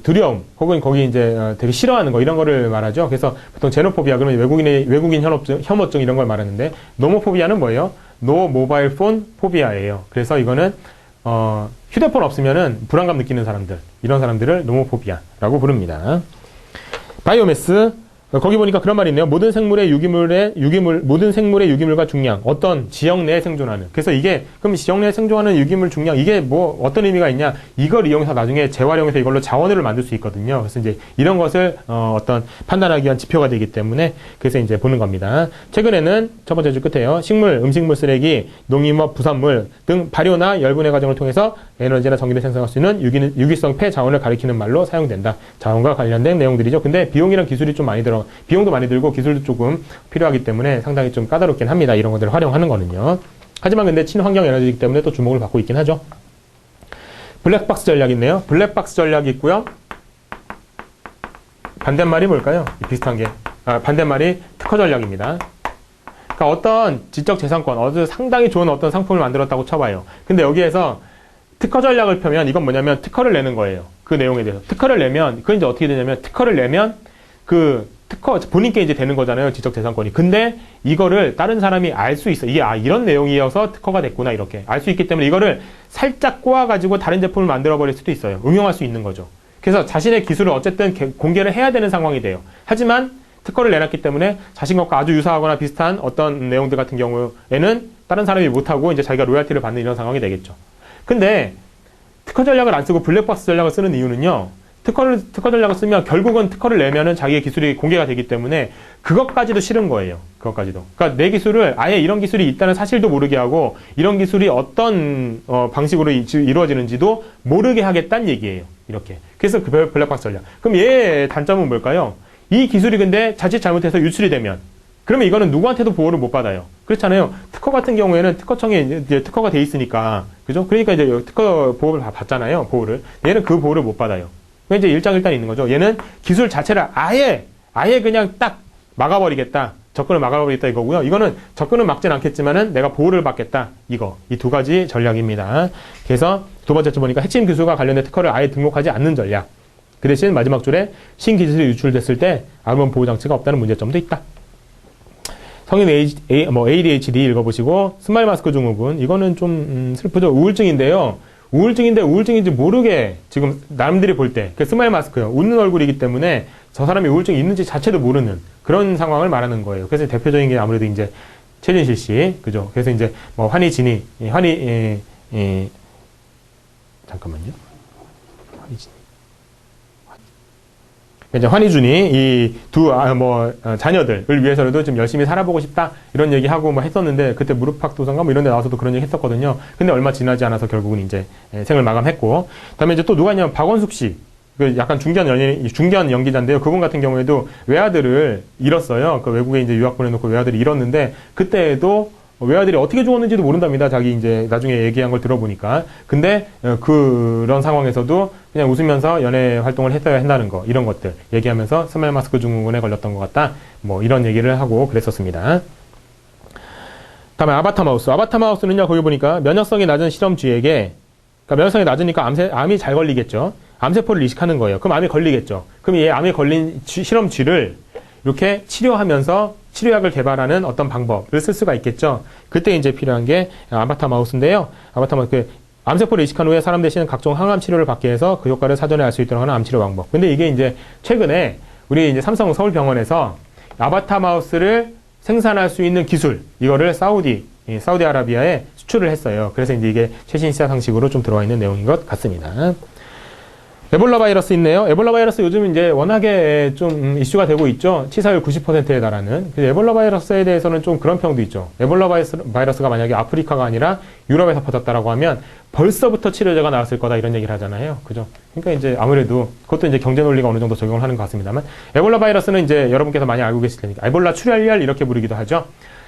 두려움 혹은 거기 이제 되게 싫어하는 거 이런 거를 말하죠. 그래서 보통 제노포비아 그러면 외국인 혐오증 이런 걸 말하는데 노모포비아는 뭐예요? 노 모바일 폰 포비아예요. 그래서 이거는 휴대폰 없으면은 불안감 느끼는 사람들, 이런 사람들을 노모포비아라고 부릅니다. 바이오매스, 거기 보니까 그런 말이 있네요. 모든 생물의 유기물과 중량, 어떤 지역 내에 생존하는. 그래서 이게, 그럼 지역 내에 생존하는 유기물 중량, 이게 뭐, 어떤 의미가 있냐? 이걸 이용해서 나중에 재활용해서 이걸로 자원을 만들 수 있거든요. 그래서 이제 이런 것을, 어떤 판단하기 위한 지표가 되기 때문에, 그래서 이제 보는 겁니다. 최근에는 첫 번째 줄 끝에요. 식물, 음식물 쓰레기, 농임업, 부산물 등 발효나 열분해 과정을 통해서 에너지나 전기를 생성할 수 있는 유기성 폐 자원을 가리키는 말로 사용된다. 자원과 관련된 내용들이죠. 근데 비용이랑 기술이 좀 많이 비용도 많이 들고 기술도 조금 필요하기 때문에 상당히 좀 까다롭긴 합니다. 이런 것들을 활용하는 거는요. 하지만 근데 친환경 에너지이기 때문에 또 주목을 받고 있긴 하죠. 블랙박스 전략이 있네요. 블랙박스 전략이 있고요. 반대말이 뭘까요? 비슷한 게. 반대말이 특허 전략입니다. 그러니까 어떤 지적재산권, 상당히 좋은 어떤 상품을 만들었다고 쳐봐요. 근데 여기에서 특허 전략을 펴면 이건 뭐냐면 특허를 내는 거예요. 그 내용에 대해서. 특허를 내면, 그건 이제 어떻게 되냐면 특허를 내면 특허, 본인께 이제 되는 거잖아요. 지적재산권이. 근데 이거를 다른 사람이 알 수 있어. 이게, 이런 내용이어서 특허가 됐구나. 이렇게. 알 수 있기 때문에 이거를 살짝 꼬아가지고 다른 제품을 만들어버릴 수도 있어요. 응용할 수 있는 거죠. 그래서 자신의 기술을 어쨌든 공개를 해야 되는 상황이 돼요. 하지만 특허를 내놨기 때문에 자신 것과 아주 유사하거나 비슷한 어떤 내용들 같은 경우에는 다른 사람이 못하고 이제 자기가 로열티를 받는 이런 상황이 되겠죠. 근데 특허 전략을 안 쓰고 블랙박스 전략을 쓰는 이유는요. 특허 전략을 쓰면 결국은 특허를 내면은 자기의 기술이 공개가 되기 때문에 그것까지도 싫은 거예요. 그것까지도. 그러니까 내 기술을 아예 이런 기술이 있다는 사실도 모르게 하고 이런 기술이 어떤 방식으로 이루어지는지도 모르게 하겠다는 얘기예요. 이렇게. 그래서 그 블랙박스 전략. 그럼 얘의 단점은 뭘까요? 이 기술이 근데 자칫 잘못해서 유출이 되면 그러면 이거는 누구한테도 보호를 못 받아요. 그렇잖아요. 특허 같은 경우에는 특허청에 이제 특허가 돼 있으니까. 그죠? 그러니까 이제 특허 보호를 받잖아요. 보호를. 얘는 그 보호를 못 받아요. 이제 일장일단 있는 거죠. 얘는 기술 자체를 아예 그냥 딱 막아버리겠다. 접근을 막아버리겠다 이거고요. 이거는 접근을 막진 않겠지만은 내가 보호를 받겠다. 이 두 가지 전략입니다. 그래서 두 번째 줄 보니까 핵심 기술과 관련된 특허를 아예 등록하지 않는 전략. 그 대신 마지막 줄에 신기술이 유출됐을 때 아무런 보호장치가 없다는 문제점도 있다. 성인 ADHD 읽어보시고 스마일 마스크 증후군. 이거는 좀 슬프죠. 우울증인데요. 우울증인지 모르게 지금 남들이 볼 때 그 스마일 마스크요. 웃는 얼굴이기 때문에 저 사람이 우울증이 있는지 자체도 모르는 그런 상황을 말하는 거예요. 그래서 대표적인 게 아무래도 이제 최진실 씨, 그죠? 그래서 이제 뭐 잠깐만요. 이제 환희준이 이 자녀들을 위해서라도 좀 열심히 살아보고 싶다 이런 얘기하고 뭐 했었는데 그때 무릎팍도선가 뭐 이런 데 나와서도 그런 얘기 했었거든요. 근데 얼마 지나지 않아서 결국은 이제 생을 마감했고 그다음에 이제 또 누가 있냐면 박원숙 씨. 그 약간 중견 연기자인데요. 그분 같은 경우에도 외아들을 잃었어요. 그 외국에 이제 유학 보내놓고 외아들이 잃었는데 그때도 외아들이 어떻게 죽었는지도 모른답니다. 자기 이제 나중에 얘기한 걸 들어보니까. 근데 그런 상황에서도 그냥 웃으면서 연애 활동을 했어야 한다는 거, 이런 것들 얘기하면서 스마일 마스크 증후군에 걸렸던 것 같다. 뭐 이런 얘기를 하고 그랬었습니다. 다음에 아바타 마우스. 아바타 마우스는요, 거기 보니까 면역성이 낮은 실험쥐에게, 그러니까 면역성이 낮으니까 암이 잘 걸리겠죠. 암세포를 이식하는 거예요. 그럼 암이 걸리겠죠. 그럼 얘 암이 걸린 실험쥐를 이렇게 치료하면서 치료약을 개발하는 어떤 방법을 쓸 수가 있겠죠. 그때 이제 필요한 게 아바타 마우스인데요. 아바타 마우스, 암세포를 이식한 후에 사람 대신 각종 항암 치료를 받게 해서 그 효과를 사전에 알 수 있도록 하는 암 치료 방법. 근데 이게 이제 최근에 우리 이제 삼성 서울병원에서 아바타 마우스를 생산할 수 있는 기술, 이거를 사우디아라비아에 수출을 했어요. 그래서 이제 이게 최신 시사 상식으로 좀 들어와 있는 내용인 것 같습니다. 에볼라 바이러스 있네요. 에볼라 바이러스 요즘 이제 워낙에 좀 이슈가 되고 있죠. 치사율 90%에 달하는. 에볼라 바이러스에 대해서는 좀 그런 평도 있죠. 에볼라 바이러스가 만약에 아프리카가 아니라 유럽에서 퍼졌다라고 하면 벌써부터 치료제가 나왔을 거다 이런 얘기를 하잖아요. 그죠? 그러니까 이제 아무래도 그것도 이제 경제 논리가 어느 정도 적용을 하는 것 같습니다만 에볼라 바이러스는 이제 여러분께서 많이 알고 계실 테니까 에볼라 출혈열 이렇게 부르기도 하죠.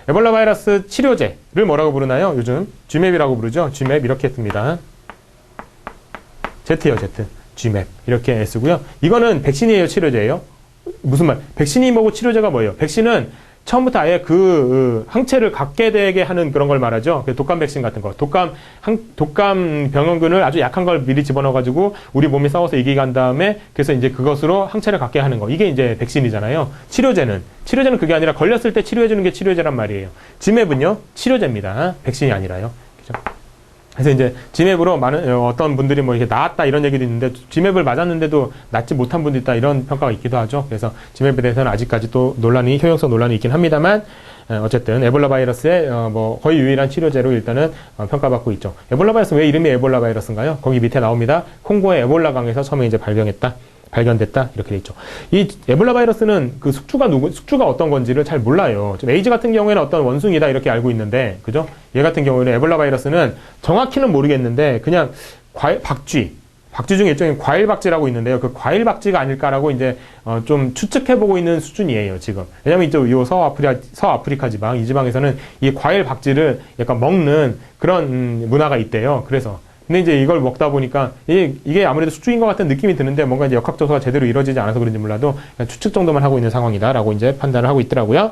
에볼라 바이러스 치료제를 뭐라고 부르나요? 요즘 GMAP이라고 부르죠. GMAP 이렇게 씁니다. Z요, Z. GMAP 이렇게 쓰고요. 이거는 백신이에요, 치료제예요? 무슨 말? 백신이 뭐고 치료제가 뭐예요? 백신은 처음부터 아예 그 항체를 갖게 되게 하는 그런 걸 말하죠. 독감 백신 같은 거. 독감 병원균을 아주 약한 걸 미리 집어넣어가지고 우리 몸에 싸워서 이기게 한 다음에 그래서 이제 그것으로 항체를 갖게 하는 거. 이게 이제 백신이잖아요. 치료제는 그게 아니라 걸렸을 때 치료해주는 게 치료제란 말이에요. GMAP은요, 치료제입니다. 백신이 아니라요. 그죠? 그래서 이제 GMAP으로 많은 어떤 분들이 뭐 이렇게 나았다 이런 얘기도 있는데 GMAP을 맞았는데도 낫지 못한 분도 있다 이런 평가가 있기도 하죠. 그래서 GMAP에 대해서는 아직까지 또 효용성 논란이 있긴 합니다만 어쨌든 에볼라 바이러스의 뭐 거의 유일한 치료제로 일단은 평가받고 있죠. 에볼라 바이러스 왜 이름이 에볼라 바이러스인가요? 거기 밑에 나옵니다. 콩고의 에볼라 강에서 처음에 이제 발견됐다 이렇게 돼 있죠. 이 에볼라 바이러스는 그 숙주가 어떤 건지를 잘 몰라요. 좀 에이즈 같은 경우에는 어떤 원숭이다 이렇게 알고 있는데, 그죠? 얘 같은 경우에는 에볼라 바이러스는 정확히는 모르겠는데 그냥 박쥐 중에 일종의 과일 박쥐라고 있는데요. 그 과일 박쥐가 아닐까라고 이제 좀 추측해보고 있는 수준이에요 지금. 왜냐면 이제 요 서아프리카 지방 이 지방에서는 이 과일 박쥐를 약간 먹는 그런 문화가 있대요. 그래서. 근데 이제 이걸 먹다 보니까 이게 아무래도 수주인 것 같은 느낌이 드는데 뭔가 이제 역학 조사가 제대로 이루어지지 않아서 그런지 몰라도 그냥 추측 정도만 하고 있는 상황이다라고 이제 판단을 하고 있더라고요.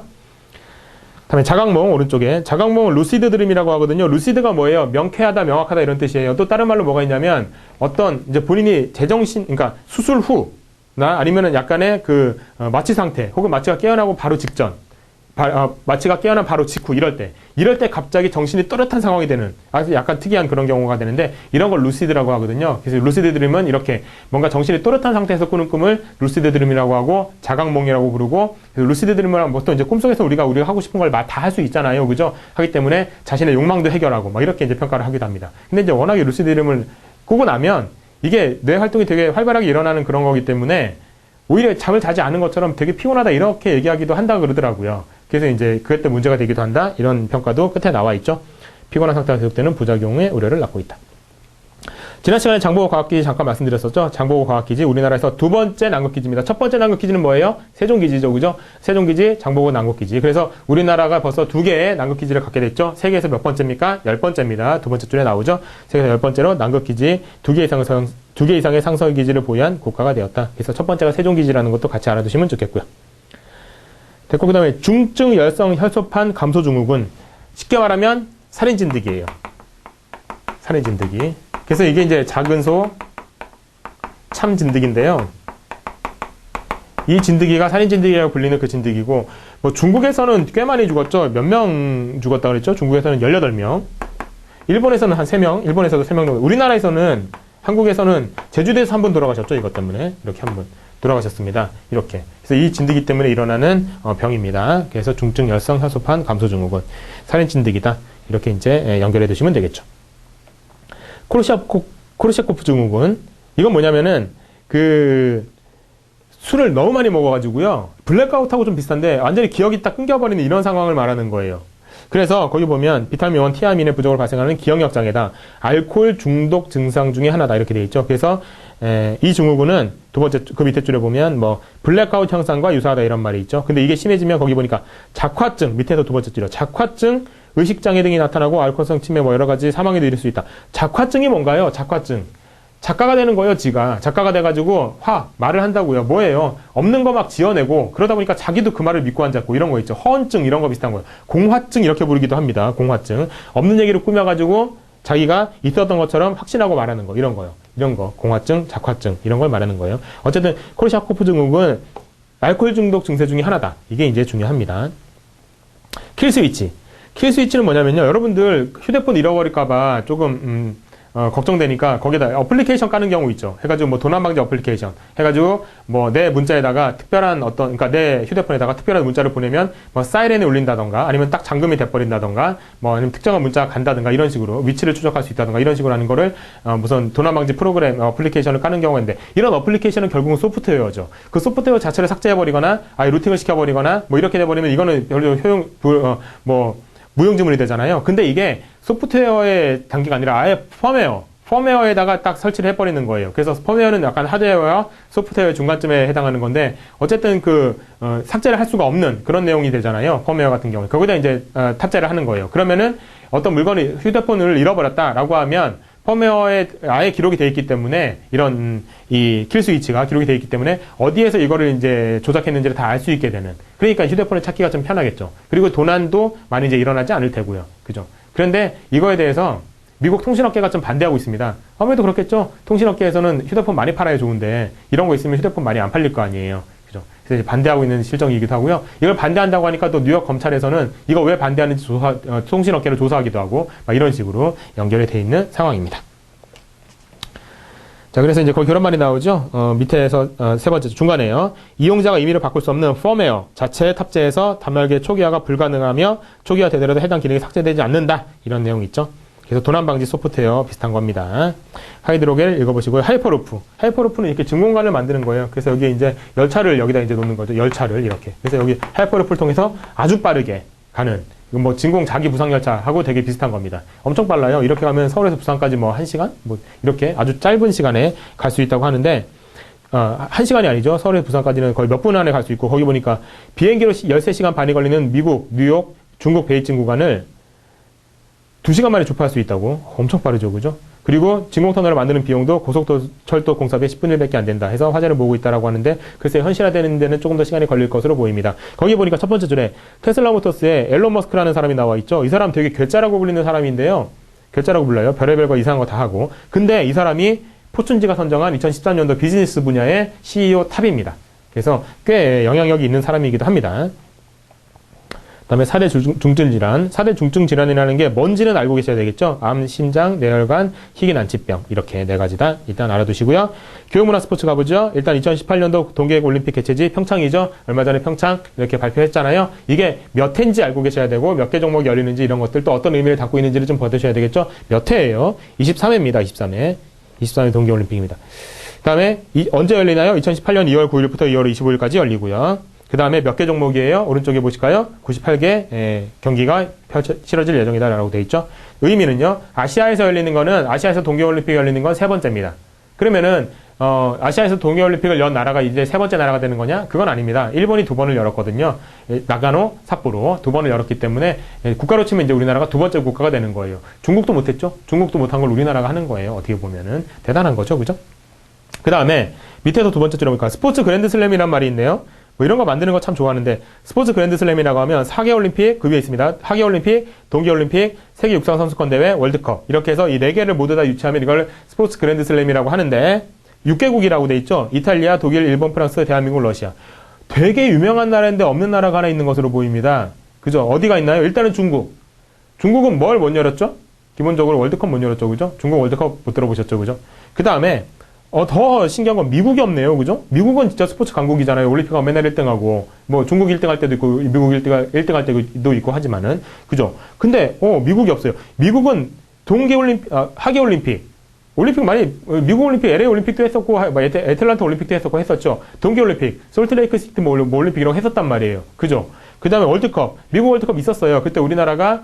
다음에 자각몽 오른쪽에 자각몽은 루시드 드림이라고 하거든요. 루시드가 뭐예요? 명쾌하다, 명확하다 이런 뜻이에요. 또 다른 말로 뭐가 있냐면 어떤 이제 본인이 제정신, 그러니까 수술 후나 아니면은 약간의 그 마취 상태 혹은 마취가 깨어나고 바로 직전. 마취가 깨어난 바로 직후 이럴 때 갑자기 정신이 또렷한 상황이 되는 아주 약간 특이한 그런 경우가 되는데 이런 걸 루시드라고 하거든요. 그래서 루시드 드림은 이렇게 뭔가 정신이 또렷한 상태에서 꾸는 꿈을 루시드 드림이라고 하고 자각몽이라고 부르고 루시드 드림은 보통 이제 꿈속에서 우리가 하고 싶은 걸 다 할 수 있잖아요. 그죠? 하기 때문에 자신의 욕망도 해결하고 막 이렇게 이제 평가를 하기도 합니다. 근데 이제 워낙에 루시드 드림을 꾸고 나면 이게 뇌 활동이 되게 활발하게 일어나는 그런 거기 때문에 오히려 잠을 자지 않은 것처럼 되게 피곤하다 이렇게 얘기하기도 한다 그러더라고요. 그래서 이제 그것 때문에 문제가 되기도 한다. 이런 평가도 끝에 나와 있죠. 피곤한 상태가 계속되는 부작용의 우려를 낳고 있다. 지난 시간에 장보고 과학기지 잠깐 말씀드렸었죠. 장보고 과학기지 우리나라에서 두 번째 남극기지입니다. 첫 번째 남극기지는 뭐예요? 세종기지죠. 그죠? 세종기지, 장보고 남극기지. 그래서 우리나라가 벌써 두 개의 남극기지를 갖게 됐죠. 세계에서 몇 번째입니까? 10번째입니다. 두 번째 줄에 나오죠. 세계에서 10번째로 남극기지 두 개 이상의 상설기지를 보유한 국가가 되었다. 그래서 첫 번째가 세종기지라는 것도 같이 알아두시면 좋겠고요. 됐고, 그 다음에 중증 열성 혈소판 감소 증후군. 쉽게 말하면 살인진드기예요. 살인진드기. 그래서 이게 이제 작은 소 참진드기인데요. 이 진드기가 살인진드기라고 불리는 그 진드기고, 뭐 중국에서는 꽤 많이 죽었죠. 몇 명 죽었다고 그랬죠? 중국에서는 18명. 일본에서는 한 3명, 일본에서도 3명 정도. 우리나라에서는, 한국에서는 제주도에서 한 분 돌아가셨죠. 이것 때문에. 이렇게 한 분 돌아가셨습니다. 이렇게. 그래서 이 진드기 때문에 일어나는 병입니다. 그래서 중증 열성 혈소판 감소 증후군. 살인진드기다. 이렇게 이제 연결해 두시면 되겠죠. 코르샤코프 증후군. 이건 뭐냐면은, 술을 너무 많이 먹어가지고요. 블랙아웃하고 좀 비슷한데, 완전히 기억이 딱 끊겨버리는 이런 상황을 말하는 거예요. 그래서 거기 보면 비타민 1 티아민의 부족을 발생하는 기억력 장애다. 알코올 중독 증상 중에 하나다. 이렇게 되어 있죠. 그래서, 이 증후군은 두 번째, 그 밑에 줄에 보면 뭐, 블랙아웃 현상과 유사하다 이런 말이 있죠. 근데 이게 심해지면 거기 보니까 작화증, 밑에서 두 번째 줄이요. 작화증, 의식장애 등이 나타나고 알코올성 치매 뭐 여러 가지 사망에도 이를 수 있다. 작화증이 뭔가요? 작화증. 작가가 되는 거예요, 지가. 작가가 돼가지고 말을 한다고요. 뭐예요? 없는 거 막 지어내고 그러다 보니까 자기도 그 말을 믿고 앉았고 이런 거 있죠. 허언증 이런 거 비슷한 거예요. 공화증 이렇게 부르기도 합니다. 공화증. 없는 얘기를 꾸며가지고 자기가 있었던 것처럼 확신하고 말하는 거 이런 거요. 이런 거 공화증, 작화증 이런 걸 말하는 거예요. 어쨌든 코르샤코프 증후군 알코올 중독 증세 중에 하나다. 이게 이제 중요합니다. 킬스위치. 킬스위치는 뭐냐면요. 여러분들 휴대폰 잃어버릴까봐 조금 걱정되니까 거기다 어플리케이션 까는 경우 있죠. 해가지고 뭐 도난방지 어플리케이션 해가지고 뭐 내 문자에다가 특별한 그러니까 내 휴대폰에다가 특별한 문자를 보내면 뭐 사이렌이 울린다던가 아니면 딱 잠금이 돼버린다던가 뭐 아니면 특정한 문자가 간다던가 이런 식으로 위치를 추적할 수 있다던가 이런 식으로 하는 거를 무슨 도난방지 프로그램 어플리케이션을 까는 경우가 있는데 이런 어플리케이션은 결국은 소프트웨어죠. 그 소프트웨어 자체를 삭제해버리거나 아예 루팅을 시켜버리거나 뭐 이렇게 돼버리면 이거는 별로 무용지물이 되잖아요. 근데 이게 소프트웨어의 단계가 아니라 아예 펌웨어에다가 딱 설치를 해버리는 거예요. 그래서 펌웨어는 약간 하드웨어와 소프트웨어 중간쯤에 해당하는 건데 어쨌든 삭제를 할 수가 없는 그런 내용이 되잖아요. 펌웨어 같은 경우에 거기다 이제 탑재를 하는 거예요. 그러면은 어떤 물건이 휴대폰을 잃어버렸다라고 하면 펌웨어에 아예 기록이 되어 있기 때문에 이런 이 킬 스위치가 기록이 되어 있기 때문에 어디에서 이거를 이제 조작했는지를 다 알 수 있게 되는 그러니까 휴대폰을 찾기가 좀 편하겠죠. 그리고 도난도 많이 이제 일어나지 않을 테고요. 그죠? 그런데 이거에 대해서 미국 통신업계가 좀 반대하고 있습니다. 아무래도 그렇겠죠. 통신업계에서는 휴대폰 많이 팔아야 좋은데 이런 거 있으면 휴대폰 많이 안 팔릴 거 아니에요. 그죠? 그래서 반대하고 있는 실정이기도 하고요. 이걸 반대한다고 하니까 또 뉴욕 검찰에서는 이거 왜 반대하는지 통신업계를 조사하기도 하고 막 이런 식으로 연결이 돼 있는 상황입니다. 자, 그래서 이제 거기 그런 말이 나오죠. 밑에서 세 번째 중간에요. 이용자가 임의로 바꿀 수 없는 펌웨어 자체에 탑재해서 단말기의 초기화가 불가능하며 초기화 되더라도 해당 기능이 삭제되지 않는다. 이런 내용 있죠. 그래서 도난 방지 소프트웨어 비슷한 겁니다. 하이드로겔 읽어보시고요. 하이퍼루프는 이렇게 증공관을 만드는 거예요. 그래서 여기 이제 열차를 여기다 이제 놓는 거죠. 열차를 이렇게. 그래서 여기 하이퍼루프를 통해서 아주 빠르게 가는 뭐 진공 자기 부상 열차하고 되게 비슷한 겁니다. 엄청 빨라요. 이렇게 가면 서울에서 부산까지 뭐 1시간? 뭐 이렇게 아주 짧은 시간에 갈 수 있다고 하는데 1시간이 아니죠. 서울에서 부산까지는 거의 몇 분 안에 갈 수 있고 거기 보니까 비행기로 13시간 반이 걸리는 미국, 뉴욕, 중국 베이징 구간을 2시간 만에 주파할 수 있다고. 엄청 빠르죠. 그죠? 그리고 진공터널을 만드는 비용도 고속철도 공사비의 10분의 1밖에 안 된다 해서 화제를 모으고 있다라고 하는데 글쎄 현실화되는 데는 조금 더 시간이 걸릴 것으로 보입니다. 거기 보니까 첫 번째 줄에 테슬라 모터스에 앨런 머스크라는 사람이 나와 있죠. 이 사람 되게 괴짜라고 불리는 사람인데요. 괴짜라고 불러요. 별의별 거 이상한 거 다 하고. 근데 이 사람이 포춘지가 선정한 2013년도 비즈니스 분야의 CEO 탑입니다. 그래서 꽤 영향력이 있는 사람이기도 합니다. 그다음에 4대 중증 질환. 4대 중증 질환이라는 게 뭔지는 알고 계셔야 되겠죠. 암, 심장, 뇌혈관, 희귀난치병 이렇게 4가지다. 일단 알아두시고요. 교육문화 스포츠 가보죠. 일단 2018년도 동계올림픽 올림픽 개최지 평창이죠. 얼마 전에 평창 이렇게 발표했잖아요. 이게 몇 회인지 알고 계셔야 되고 몇 개 종목이 열리는지 이런 것들 또 어떤 의미를 담고 있는지를 좀 봐두셔야 되겠죠. 몇 회예요? 23회입니다. 23회. 23회 동계올림픽입니다. 그다음에 언제 열리나요? 2018년 2월 9일부터 2월 25일까지 열리고요. 그 다음에 몇 개 종목이에요? 오른쪽에 보실까요? 98개 경기가 치러질 예정이다라고 되어 있죠. 의미는요. 아시아에서 열리는 거는 아시아에서 동계올림픽이 열리는 건 3번째입니다. 그러면은 아시아에서 동계올림픽을 연 나라가 이제 3번째 나라가 되는 거냐? 그건 아닙니다. 일본이 2번을 열었거든요. 나가노, 삿포로 2번을 열었기 때문에 국가로 치면 이제 우리나라가 2번째 국가가 되는 거예요. 중국도 못했죠? 중국도 못한 걸 우리나라가 하는 거예요. 어떻게 보면은 대단한 거죠, 그죠? 그 다음에 밑에서 2번째 줄에 보니까 스포츠 그랜드슬램이란 말이 있네요. 뭐 이런 거 만드는 거 참 좋아하는데 스포츠 그랜드슬램이라고 하면 하계올림픽 그 위에 있습니다. 하계올림픽, 동계올림픽, 세계 육상선수권대회, 월드컵 이렇게 해서 이 4개를 모두 다 유치하면 이걸 스포츠 그랜드슬램이라고 하는데 6개국이라고 돼 있죠. 이탈리아, 독일, 일본, 프랑스, 대한민국, 러시아. 되게 유명한 나라인데 없는 나라가 하나 있는 것으로 보입니다. 그죠? 어디가 있나요? 일단은 중국. 중국은 뭘 못 열었죠? 기본적으로 월드컵 못 열었죠. 그죠? 중국 월드컵 못 들어보셨죠. 그죠? 그 다음에 더 신기한 건 미국이 없네요. 그죠? 미국은 진짜 스포츠 강국이잖아요. 올림픽가 맨날 1등하고, 뭐, 중국 1등 할 때도 있고, 미국 1등 할 때도 있고 하지만은, 그죠? 근데, 미국이 없어요. 미국은 하계올림픽. 올림픽 미국 올림픽, LA 올림픽도 했었고, 애틀란타 올림픽도 했었고 했었죠. 동계올림픽, 솔트레이크 시티 뭐 올림픽 이런 거 했었단 말이에요. 그죠? 그 다음에 월드컵, 미국 월드컵 있었어요. 그때 우리나라가,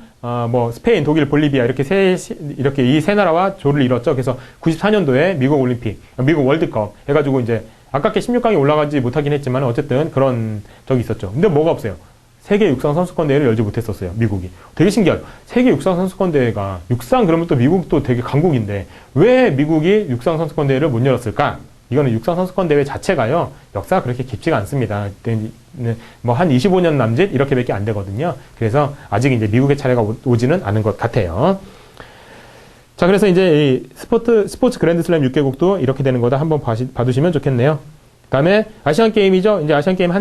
스페인, 독일, 볼리비아, 이렇게 이 세 나라와 조를 이뤘죠. 그래서 94년도에 미국 올림픽, 미국 월드컵 해가지고 이제, 아깝게 16강에 올라가지 못하긴 했지만, 어쨌든 그런 적이 있었죠. 근데 뭐가 없어요? 세계 육상 선수권 대회를 열지 못했었어요. 미국이. 되게 신기해요. 세계 육상 선수권 대회가, 육상 그러면 또 미국도 되게 강국인데, 왜 미국이 육상 선수권 대회를 못 열었을까? 이거는 육상 선수권 대회 자체가요, 역사가 그렇게 깊지가 않습니다. 뭐 한 25년 남짓 이렇게밖에 안 되거든요. 그래서 아직 이제 미국의 차례가 오지는 않은 것 같아요. 자, 그래서 이제 이 스포츠 그랜드슬램 6개국도 이렇게 되는 거다 한번 봐두시면 좋겠네요. 그 다음에 아시안 게임이죠. 이제 아시안 게임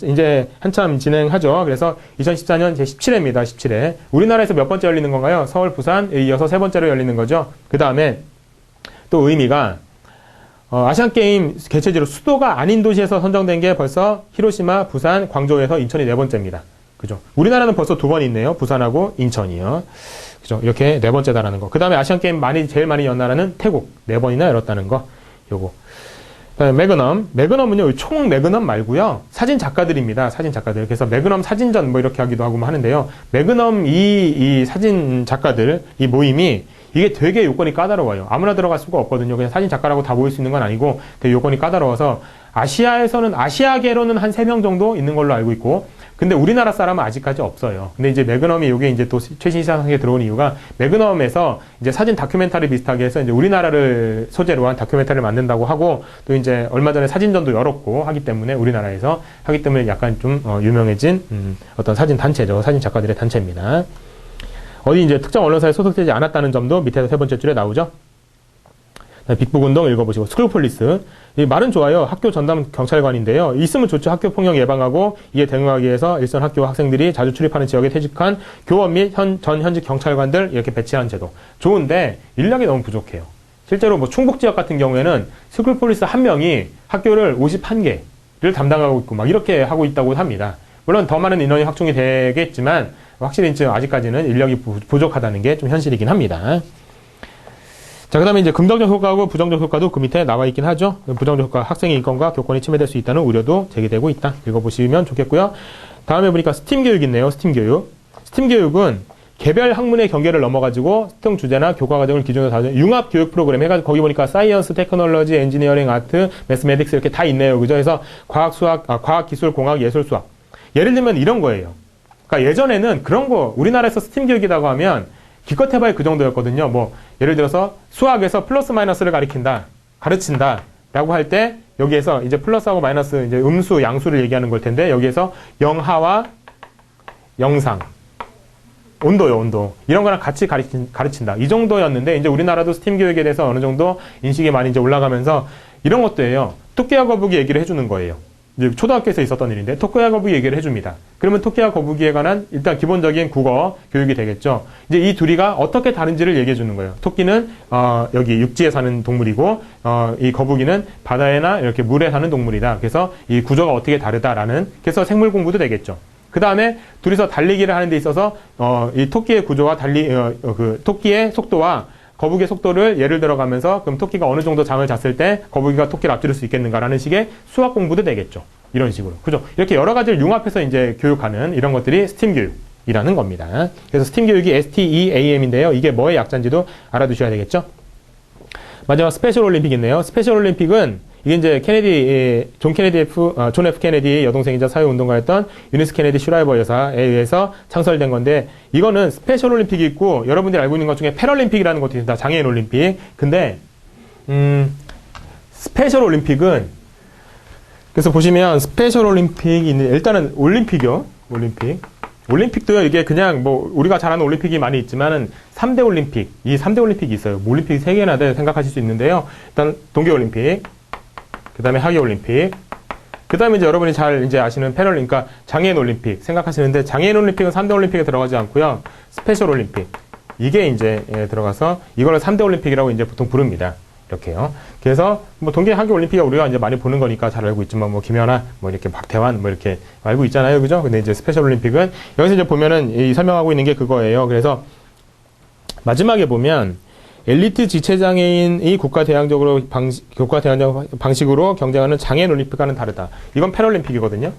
이제 한참 진행하죠. 그래서 2014년 제 17회입니다. 17회. 우리나라에서 몇 번째 열리는 건가요? 서울, 부산에 이어서 3번째로 열리는 거죠. 그 다음에 또 의미가 아시안게임 개최지로 수도가 아닌 도시에서 선정된 게 벌써 히로시마, 부산, 광저우에서 인천이 네 번째입니다. 그죠? 우리나라는 벌써 두 번 있네요. 부산하고 인천이요. 그죠? 이렇게 네 번째다라는 거. 그 다음에 아시안게임 제일 많이 연 나라는 태국. 네 번이나 열었다는 거. 요거. 매그넘. 매그넘은요, 총 매그넘 말고요. 사진 작가들입니다. 사진 작가들. 그래서 매그넘 사진전 뭐 이렇게 하기도 하고 하는데요. 매그넘 이 사진 작가들, 이 모임이 이게 되게 요건이 까다로워요. 아무나 들어갈 수가 없거든요. 그냥 사진 작가라고 다 모일 수 있는 건 아니고 되게 요건이 까다로워서 아시아계로는 한 3명 정도 있는 걸로 알고 있고, 근데 우리나라 사람은 아직까지 없어요. 근데 이제 매그넘이 이게 이제 또 최신 시사상에 들어온 이유가 매그넘에서 이제 사진 다큐멘터리 비슷하게 해서 이제 우리나라를 소재로 한 다큐멘터리를 만든다고 하고, 또 이제 얼마 전에 사진전도 열었고 하기 때문에 우리나라에서 하기 때문에 약간 좀 유명해진 어떤 사진 단체죠. 사진 작가들의 단체입니다. 어디 이제 특정 언론사에 소속되지 않았다는 점도 밑에서 세 번째 줄에 나오죠. 빅북운동 읽어보시고, 스쿨폴리스. 이 말은 좋아요. 학교 전담 경찰관인데요. 있으면 좋죠. 학교 폭력 예방하고 이에 대응하기 위해서 일선 학교 학생들이 자주 출입하는 지역에 퇴직한 교원 및 현직 경찰관들 이렇게 배치한 제도. 좋은데 인력이 너무 부족해요. 실제로 뭐 충북 지역 같은 경우에는 스쿨폴리스 한 명이 학교를 51개를 담당하고 있고 막 이렇게 하고 있다고 합니다. 물론 더 많은 인원이 확충이 되겠지만 확실히 지금 아직까지는 인력이 부족하다는 게 좀 현실이긴 합니다. 자, 그 다음에 이제 긍정적 효과하고 부정적 효과도 그 밑에 나와 있긴 하죠. 부정적 효과, 학생의 인권과 교권이 침해될 수 있다는 우려도 제기되고 있다. 읽어보시면 좋겠고요. 다음에 보니까 스팀 교육 있네요. 스팀 교육. 스팀 교육은 개별 학문의 경계를 넘어가지고 특정 주제나 교과 과정을 기준으로 다루는 융합 교육 프로그램 해가지고 거기 보니까 사이언스, 테크놀로지, 엔지니어링, 아트, 매스메딕스 이렇게 다 있네요. 그죠? 그래서 과학, 수학, 과학, 기술, 공학, 예술, 수학. 예를 들면 이런 거예요. 그러니까 예전에는 그런 거, 우리나라에서 스팀 교육이라고 하면 기껏 해봐야 그 정도였거든요. 뭐 예를 들어서 수학에서 플러스 마이너스를 가르친다 라고 할 때 여기에서 이제 플러스하고 마이너스 이제 음수, 양수를 얘기하는 걸 텐데 여기에서 영하와 영상, 온도요, 온도. 이런 거랑 같이 가르친다. 이 정도였는데 이제 우리나라도 스팀 교육에 대해서 어느 정도 인식이 많이 이제 올라가면서 이런 것도 해요. 토끼와 거북이 얘기를 해주는 거예요. 이제 초등학교에서 있었던 일인데 토끼와 거북이 얘기를 해줍니다. 그러면 토끼와 거북이에 관한 일단 기본적인 국어 교육이 되겠죠. 이제 이 둘이가 어떻게 다른지를 얘기해 주는 거예요. 토끼는 여기 육지에 사는 동물이고 이 거북이는 바다에나 이렇게 물에 사는 동물이다. 그래서 이 구조가 어떻게 다르다라는, 그래서 생물 공부도 되겠죠. 그 다음에 둘이서 달리기를 하는 데 있어서 이 토끼의 구조와 그 토끼의 속도와 거북이의 속도를 예를 들어가면서 그럼 토끼가 어느 정도 잠을 잤을 때 거북이가 토끼를 앞지를 수 있겠는가라는 식의 수학 공부도 되겠죠. 이런 식으로. 그죠? 이렇게 여러 가지를 융합해서 이제 교육하는 이런 것들이 스팀 교육이라는 겁니다. 그래서 스팀 교육이 STEAM인데요. 이게 뭐의 약자인지도 알아두셔야 되겠죠? 마지막 스페셜 올림픽 있네요. 스페셜 올림픽은 이게 이제 존 F 케네디 여동생이자 사회운동가였던 유니스 케네디 슈라이버 여사에 의해서 창설된 건데, 이거는 스페셜 올림픽이 있고 여러분들이 알고 있는 것 중에 패럴림픽이라는 것도 있습니다. 장애인 올림픽. 근데 스페셜 올림픽은, 그래서 보시면 스페셜 올림픽이 있는, 일단은 올림픽이요. 올림픽도요, 이게 그냥 뭐 우리가 잘 아는 올림픽이 많이 있지만은 3대 올림픽, 이 3대 올림픽이 있어요. 뭐 올림픽이 3개나 돼 생각하실 수 있는데요. 일단 동계 올림픽, 그 다음에 하계 올림픽, 그 다음에 이제 여러분이 잘 이제 아시는 패럴림픽, 그러니까 장애인 올림픽 생각하시는데, 장애인 올림픽은 3대 올림픽에 들어가지 않고요. 스페셜 올림픽, 이게 이제 들어가서 이거를 3대 올림픽이라고 이제 보통 부릅니다. 이렇게요. 그래서 뭐 동계 하계 올림픽이 우리가 이제 많이 보는 거니까 잘 알고 있지만, 뭐 김연아, 뭐 이렇게 박태환, 뭐 이렇게 알고 있잖아요. 그죠? 근데 이제 스페셜 올림픽은 여기서 이제 보면은 이 설명하고 있는 게 그거예요. 그래서 마지막에 보면 엘리트 지체장애인이 국가 대항적 방식으로 경쟁하는 장애인 올림픽과는 다르다. 이건 패럴림픽이거든요.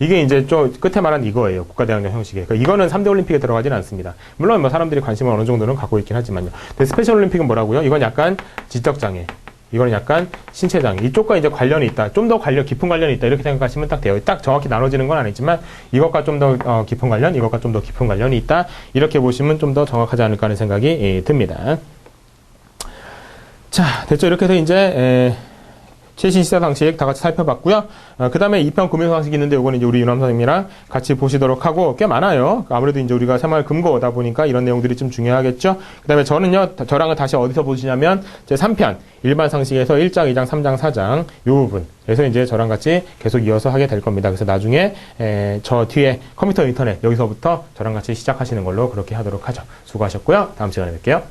이게 이제 좀 끝에 말한 이거예요. 국가대항전 형식에. 그러니까 이거는 3대 올림픽에 들어가지는 않습니다. 물론 뭐 사람들이 관심을 어느 정도는 갖고 있긴 하지만요. 근데 스페셜 올림픽은 뭐라고요? 이건 약간 지적장애. 이거는 약간 신체장애. 이쪽과 이제 관련이 있다. 좀 더 깊은 관련이 있다. 이렇게 생각하시면 딱 돼요. 딱 정확히 나눠지는 건 아니지만 이것과 좀 더 깊은 관련, 이것과 좀 더 깊은 관련이 있다. 이렇게 보시면 좀 더 정확하지 않을까 하는 생각이 듭니다. 자, 됐죠? 이렇게 해서 이제 최신 시사 상식 다 같이 살펴봤고요. 그 다음에 2편 금융 상식이 있는데 요거는 이제 우리 윤함 선생님이랑 같이 보시도록 하고, 꽤 많아요. 아무래도 이제 우리가 새마을 금고다 보니까 이런 내용들이 좀 중요하겠죠. 그 다음에 저랑은 다시 어디서 보시냐면 제 3편 일반 상식에서 1장, 2장, 3장, 4장 요 부분. 그래서 이제 저랑 같이 계속 이어서 하게 될 겁니다. 그래서 나중에 저 뒤에 컴퓨터 인터넷 여기서부터 저랑 같이 시작하시는 걸로 그렇게 하도록 하죠. 수고하셨고요. 다음 시간에 뵐게요.